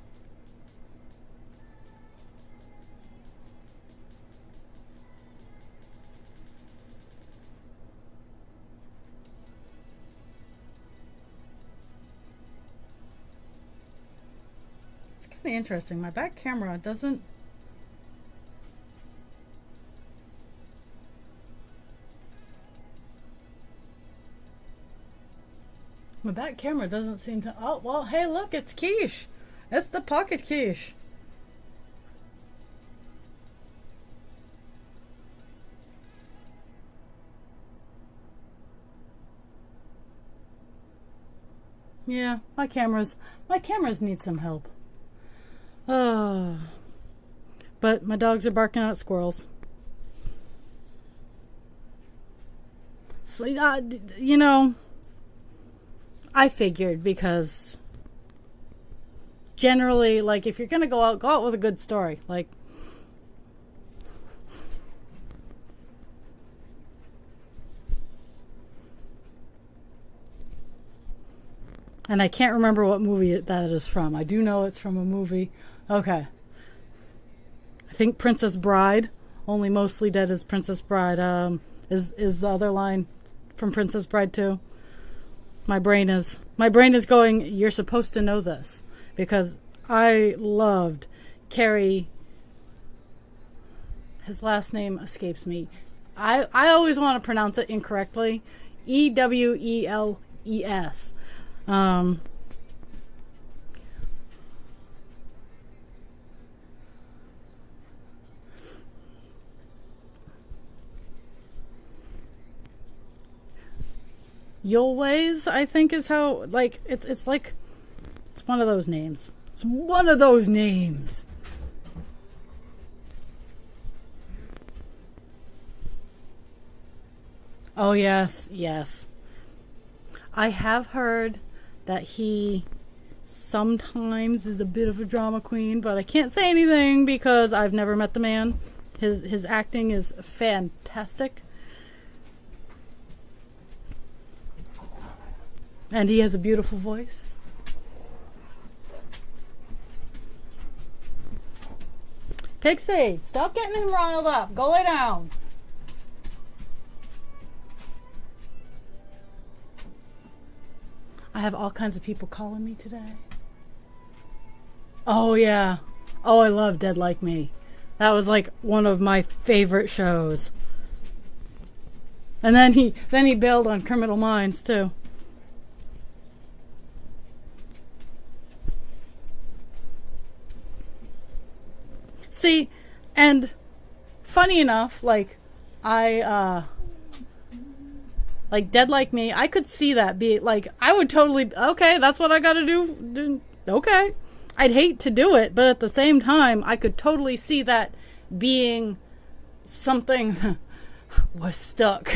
really interesting. My back camera doesn't... My back camera doesn't seem to... Oh, well, hey, look, it's quiche. It's the pocket quiche. Yeah, my cameras need some help. But my dogs are barking at squirrels. So, you know, I figured, because generally, like, if you're gonna go out with a good story. Like, and I can't remember what movie that is from. I do know it's from a movie. Okay. I think Princess Bride. Only mostly dead is Princess Bride. Is the other line from Princess Bride too? My brain is going, you're supposed to know this. Because I loved Carrie. His last name escapes me. I always want to pronounce it incorrectly. Ewelles. Yulways, I think, is how, like, it's like, it's one of those names. It's one of those names. Oh, yes, yes. I have heard that he sometimes is a bit of a drama queen, but I can't say anything because I've never met the man. His acting is fantastic. And he has a beautiful voice. Pixie, stop getting him riled up. Go lay down. I have all kinds of people calling me today. Oh, yeah. Oh, I love Dead Like Me. That was like one of my favorite shows. And then he bailed on Criminal Minds too. See, and funny enough, like like Dead Like Me, I could see that be like, I would totally, okay, that's what I gotta do. Okay. I'd hate to do it, but at the same time, I could totally see that being something was stuck.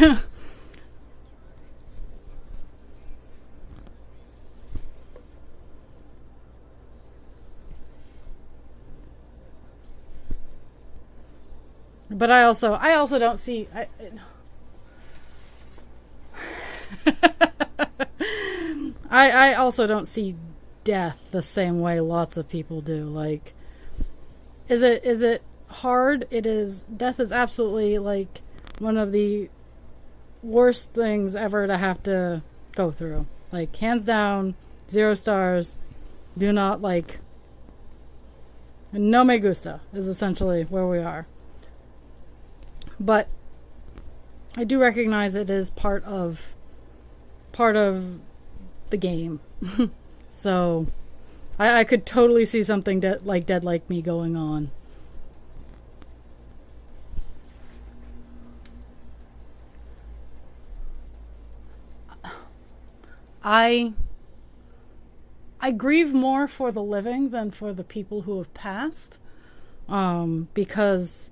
But I also don't see. I also don't see death the same way lots of people do. Like, is it hard? It is. Death is absolutely like one of the worst things ever to have to go through. Like, hands down, 0 stars. Do not like. No me gusta is essentially where we are. But I do recognize it is part of the game. So I could totally see something Dead Like Me going on. I grieve more for the living than for the people who have passed, because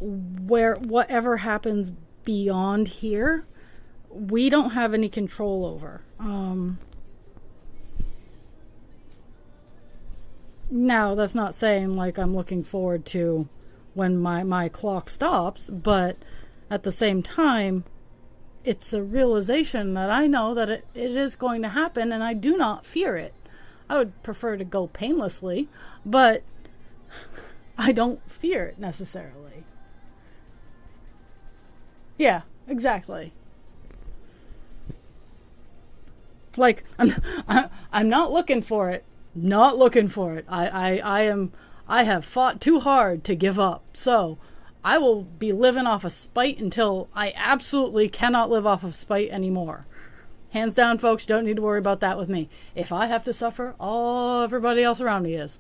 whatever happens beyond here, we don't have any control over. Now, that's not saying like I'm looking forward to when my clock stops, but at the same time, it's a realization that I know that it is going to happen, and I do not fear it. I would prefer to go painlessly, but I don't fear it necessarily. Yeah, exactly. Like, I'm not looking for it. Not looking for it. I have fought too hard to give up. So I will be living off of spite until I absolutely cannot live off of spite anymore. Hands down, folks, don't need to worry about that with me. If I have to suffer, everybody else around me is.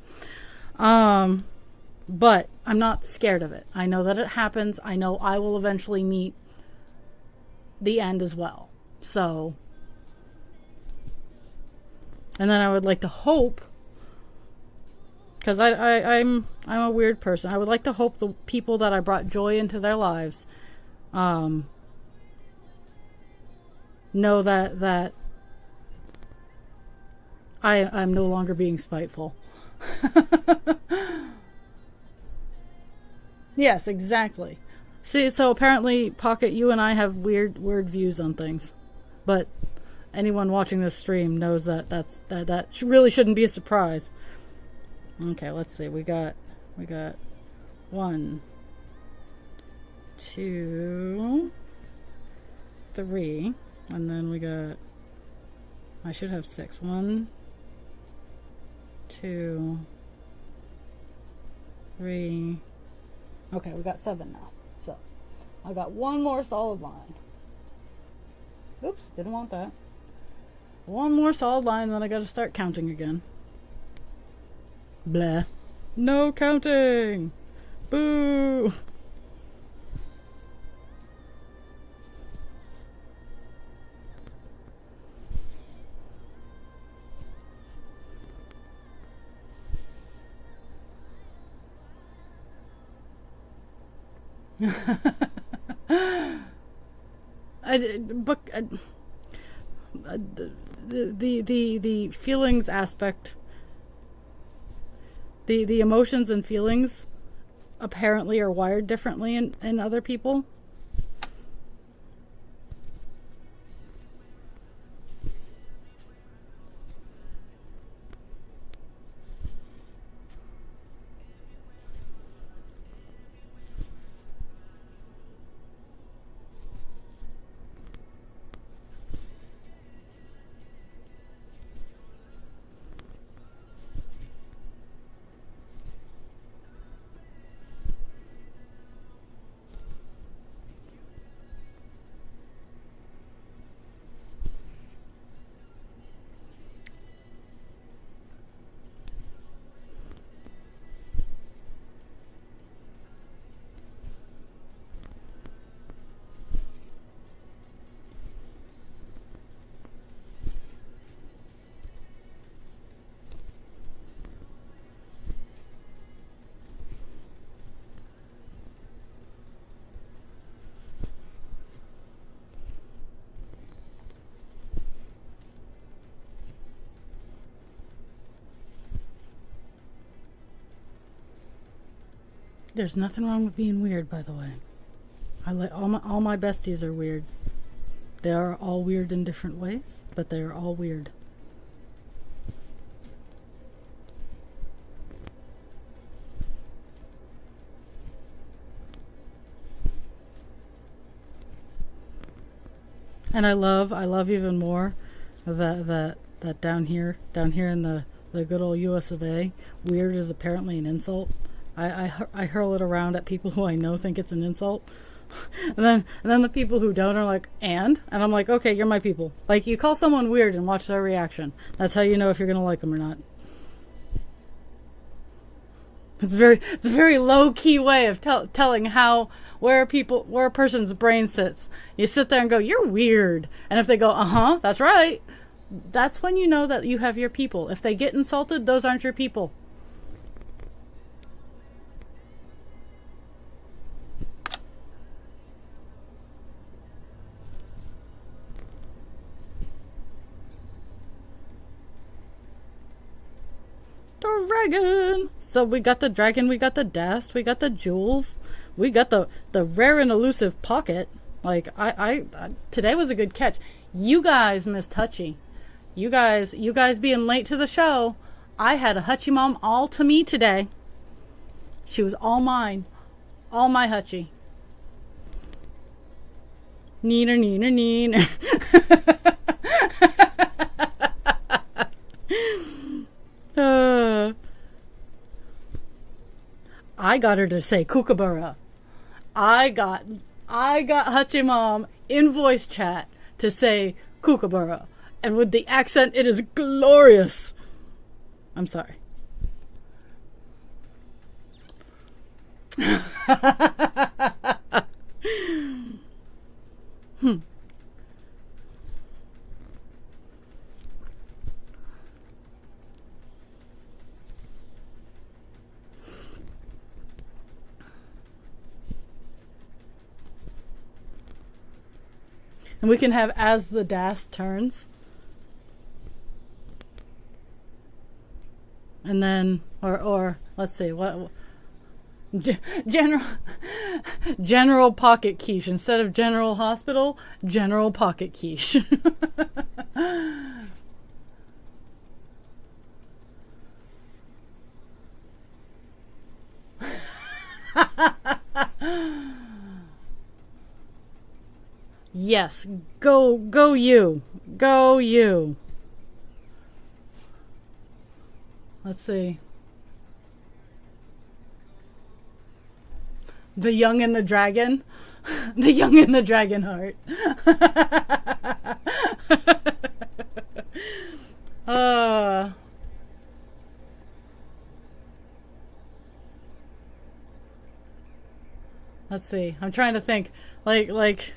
But I'm not scared of it. I know that it happens. I know I will eventually meet the end as well. So, and then I would like to hope, because I'm a weird person. I would like to hope the people that I brought joy into their lives know that I'm no longer being spiteful. Yes, exactly. See, so apparently, Pocket, you and I have weird views on things, but anyone watching this stream knows that really shouldn't be a surprise. Okay, let's see. We got 1, 2, 3, and then we got. I should have 6. 1, 2, 3. Okay, we got 7 now. So, I got one more solid line. Oops, didn't want that. One more solid line, then I gotta start counting again. Blah. No counting! Boo! The feelings aspect, the emotions and feelings apparently are wired differently in other people. There's nothing wrong with being weird, by the way. I like all my besties are weird. They are all weird in different ways, but they are all weird. And I love even more that down here in the good old US of A, weird is apparently an insult. I hurl it around at people who I know think it's an insult. and then the people who don't are like, and I'm like, okay, you're my people. Like, you call someone weird and watch their reaction. That's how you know if you're gonna like them or not. It's a very low key way of telling where a person's brain sits. You sit there and go, you're weird, and if they go, that's right, that's when you know that you have your people. If they get insulted, those aren't your people. Dragon. So we got the dragon, we got the dust, we got the jewels, we got the rare and elusive pocket. Like I today was a good catch. You guys missed Hutchie. You guys being late to the show. I had a Hutchie mom all to me today. She was all mine, all my Hutchie. Neener, neener, neener. I got her to say kookaburra. I got Hutchie Mom in voice chat to say kookaburra. And with the accent, it is glorious. I'm sorry. And we can have as the DAS turns. And then, or let's see, what general pocket quiche instead of general hospital, general pocket quiche. Yes, go you. Go you. Let's see. The Young and the Dragon. The Young and the Dragon heart. Let's see. I'm trying to think. Like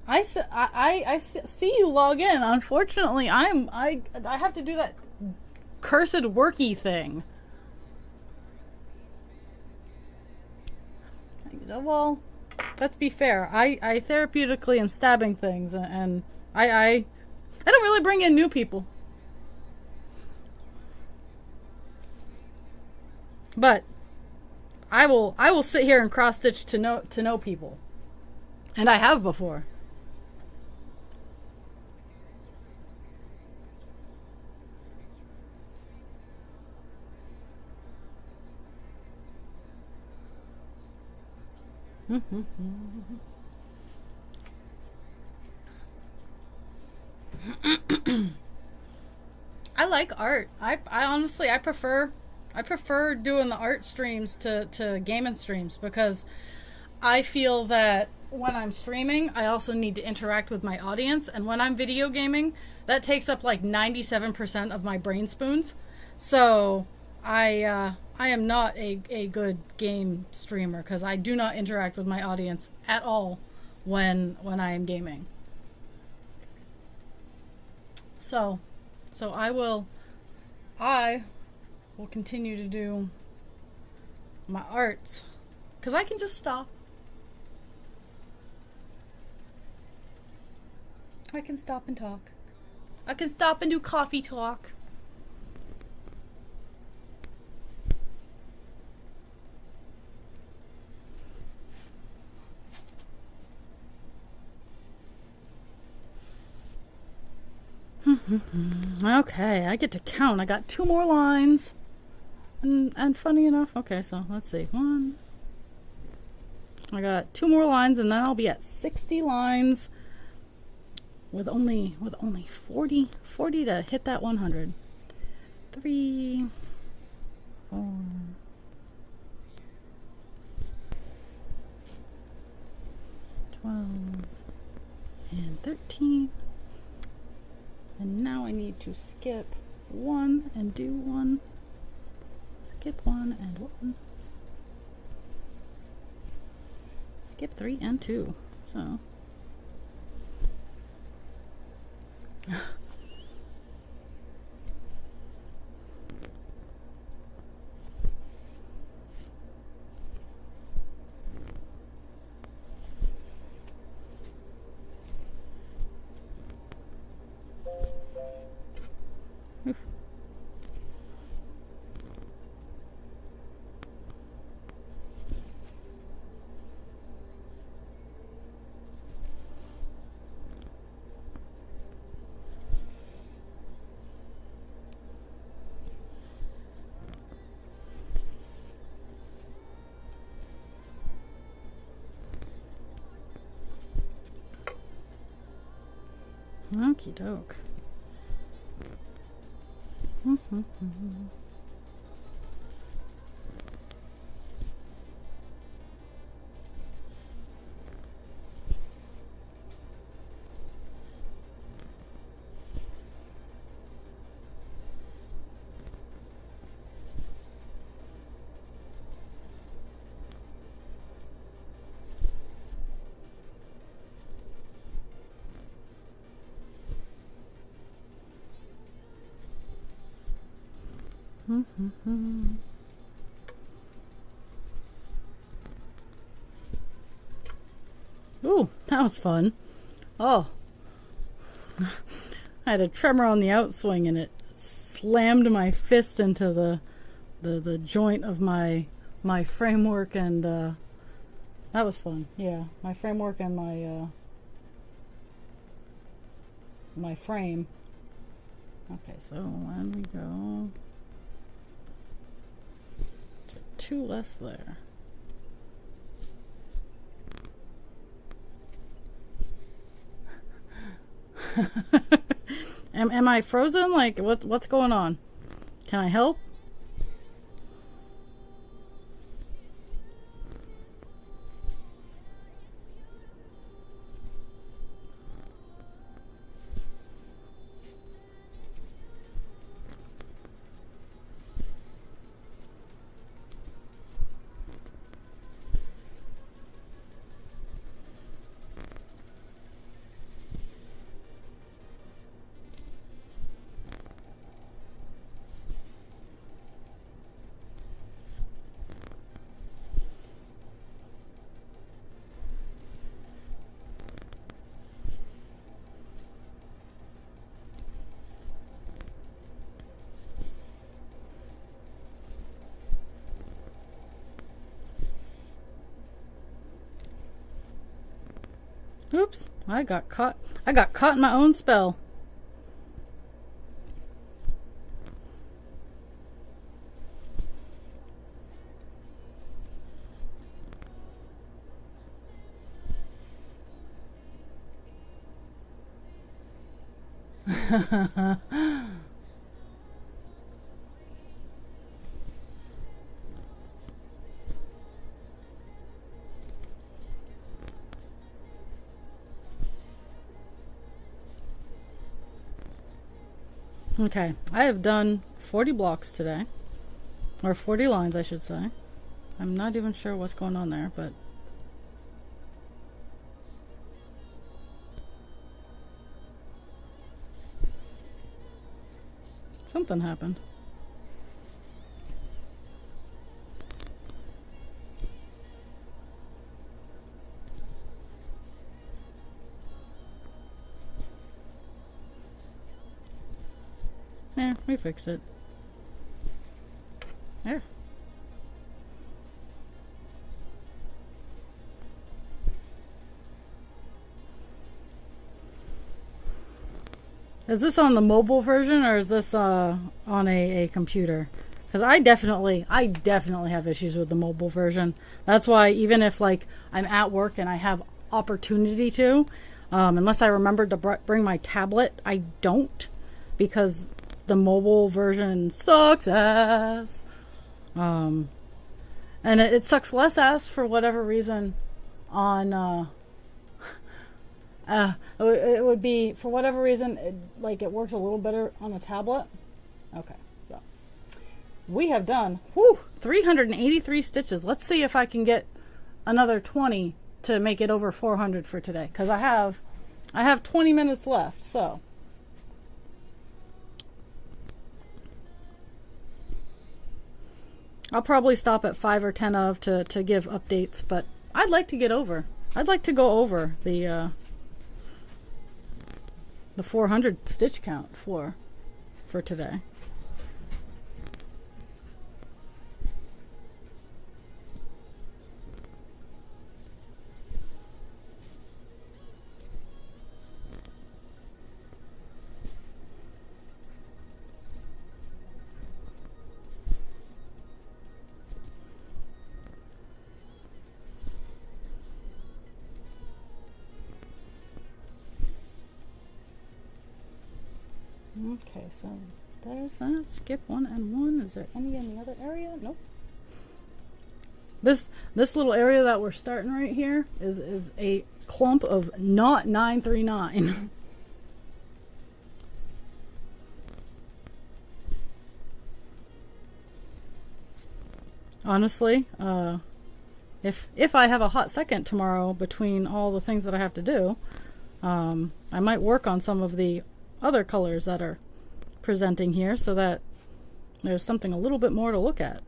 I see you log in. Unfortunately, I have to do that cursed worky thing. Well, let's be fair. I therapeutically am stabbing things, and I don't really bring in new people. But I will sit here and cross stitch to know people, and I have before. I like art. I honestly I prefer doing the art streams to gaming streams, because I feel that when I'm streaming, I also need to interact with my audience, and when I'm video gaming, that takes up like 97% of my brain spoons. So I am not a good game streamer, because I do not interact with my audience at all when I am gaming. So I will continue to do my arts, because I can just stop. I can stop and talk. I can stop and do coffee talk. Okay, I get to count. I got 2 more lines. And funny enough, okay, so let's see. I got 2 more lines, and then I'll be at 60 lines with only 40 to hit that 100. 3, 4, 12, and 13. And now I need to skip 1 and do 1. Skip 1 and 1. Skip 3 and 2. So. Okie doke. Ooh, that was fun. Oh, I had a tremor on the outswing and it slammed my fist into the joint of my framework, and that was fun. Yeah, my framework and my frame. Okay, so when we go to 2 less there. Am I frozen? Like, what's going on? Can I help? Oops, I got caught. I got caught in my own spell. Okay, I have done 40 blocks today. Or 40 lines, I should say. I'm not even sure what's going on there, but something happened. Yeah, we fixed it. There. Is this on the mobile version or is this on a computer? Because I definitely have issues with the mobile version. That's why even if like I'm at work and I have opportunity to, unless I remember to bring my tablet, I don't, because the mobile version sucks ass. And it sucks less ass for whatever reason on it would be for whatever reason it works a little better on a tablet. Okay, so we have done 383 stitches. Let's see if I can get another 20 to make it over 400 for today, because I have 20 minutes left. So I'll probably stop at 5 or 10 to give updates, but I'd like to go over the 400 stitch count for today. Okay, so There's that. Skip 1 and 1. Is there any in the other area? Nope. This little area that we're starting right here is a clump of not 939. Honestly, if I have a hot second tomorrow between all the things that I have to do, I might work on some of the other colors that are presenting here so that there's something a little bit more to look at.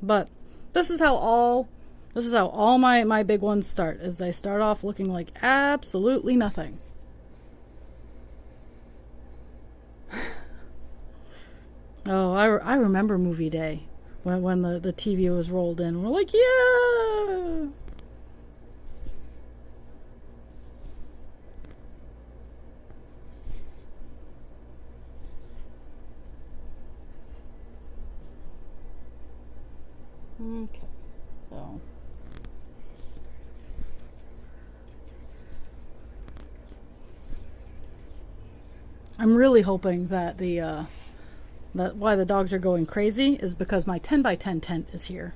But this is how all my big ones start, is they start off looking like absolutely nothing. Oh, I remember movie day when the TV was rolled in. We're like, yeah. Okay, so I'm really hoping that that why the dogs are going crazy is because my 10 by 10 tent is here.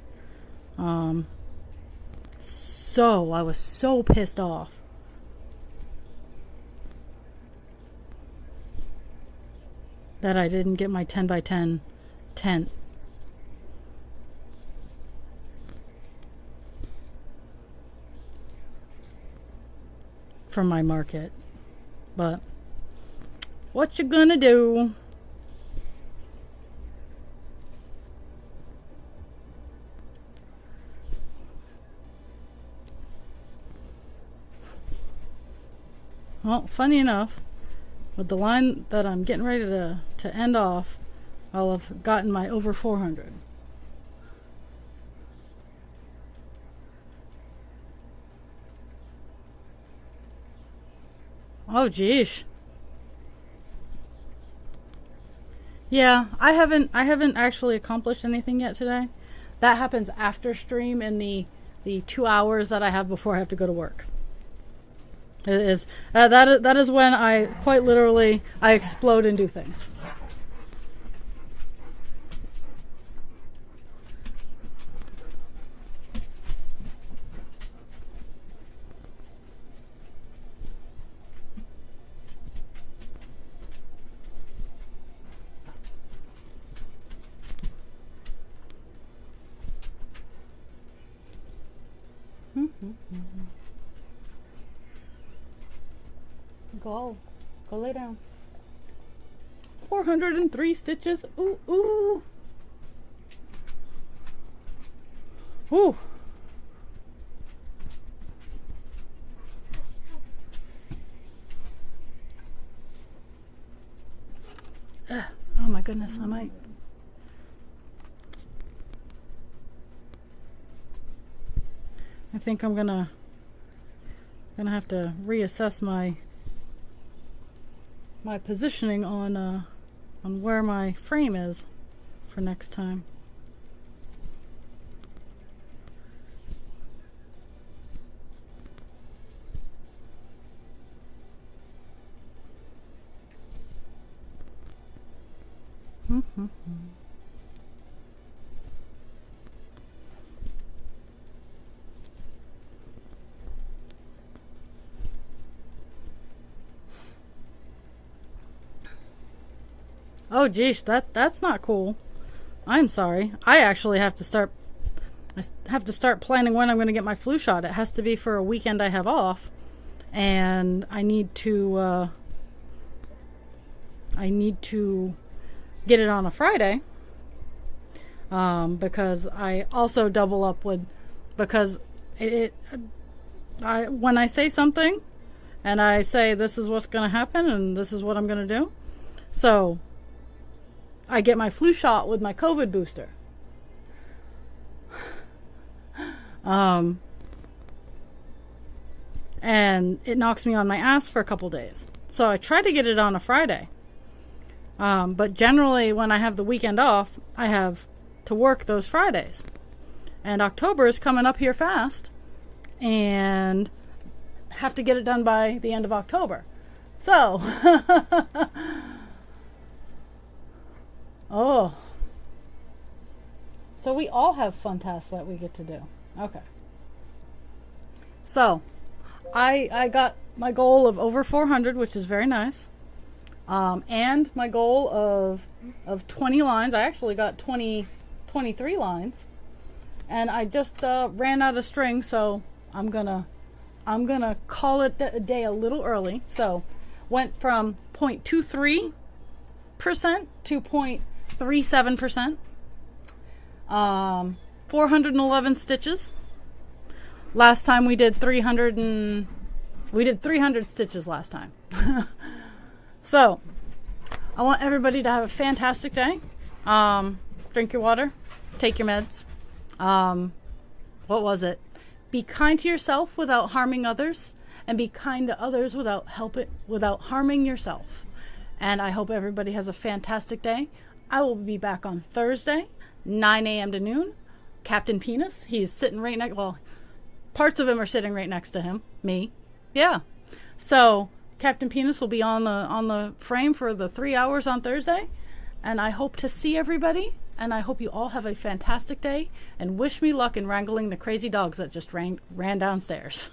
So I was so pissed off. That I didn't get my 10 by 10 tent. From my market. But what you gonna do? Well, funny enough, with the line that I'm getting ready to end off, I'll have gotten my over 400. Oh, geez. Yeah, I haven't actually accomplished anything yet today. That happens after stream in the 2 hours that I have before I have to go to work. It is that is when I quite literally I explode and do things. Go lay down. 403 stitches. Ooh, ooh. Ooh. Oh my goodness, I might. I think I'm gonna have to reassess my positioning on where my frame is for next time. Oh geez, that's not cool. I'm sorry. I actually have to start planning when I'm going to get my flu shot. It has to be for a weekend I have off, and I need to get it on a Friday, because I also double up with, because when I say something and I say this is what's going to happen and this is what I'm going to do, so I get my flu shot with my COVID booster. And it knocks me on my ass for a couple days. So I try to get it on a Friday. But generally when I have the weekend off, I have to work those Fridays. And October is coming up here fast. And have to get it done by the end of October. So Oh. So we all have fun tasks that we get to do. Okay. So, I got my goal of over 400, which is very nice. And my goal of 20 lines. I actually got 23 lines. And I just ran out of string, so I'm gonna call it a day a little early. So, went from 0.23% to 0.37%. 411 stitches. Last time we did 300 stitches last time. So, I want everybody to have a fantastic day. Drink your water, take your meds. What was it? Be kind to yourself without harming others, and be kind to others without harming yourself. And I hope everybody has a fantastic day. I will be back on Thursday, 9 a.m. to noon. Captain Penis, he's sitting right next, well, parts of him are sitting right next to him, me. Yeah. So, Captain Penis will be on the frame for the 3 hours on Thursday, and I hope to see everybody, and I hope you all have a fantastic day, and wish me luck in wrangling the crazy dogs that just ran downstairs.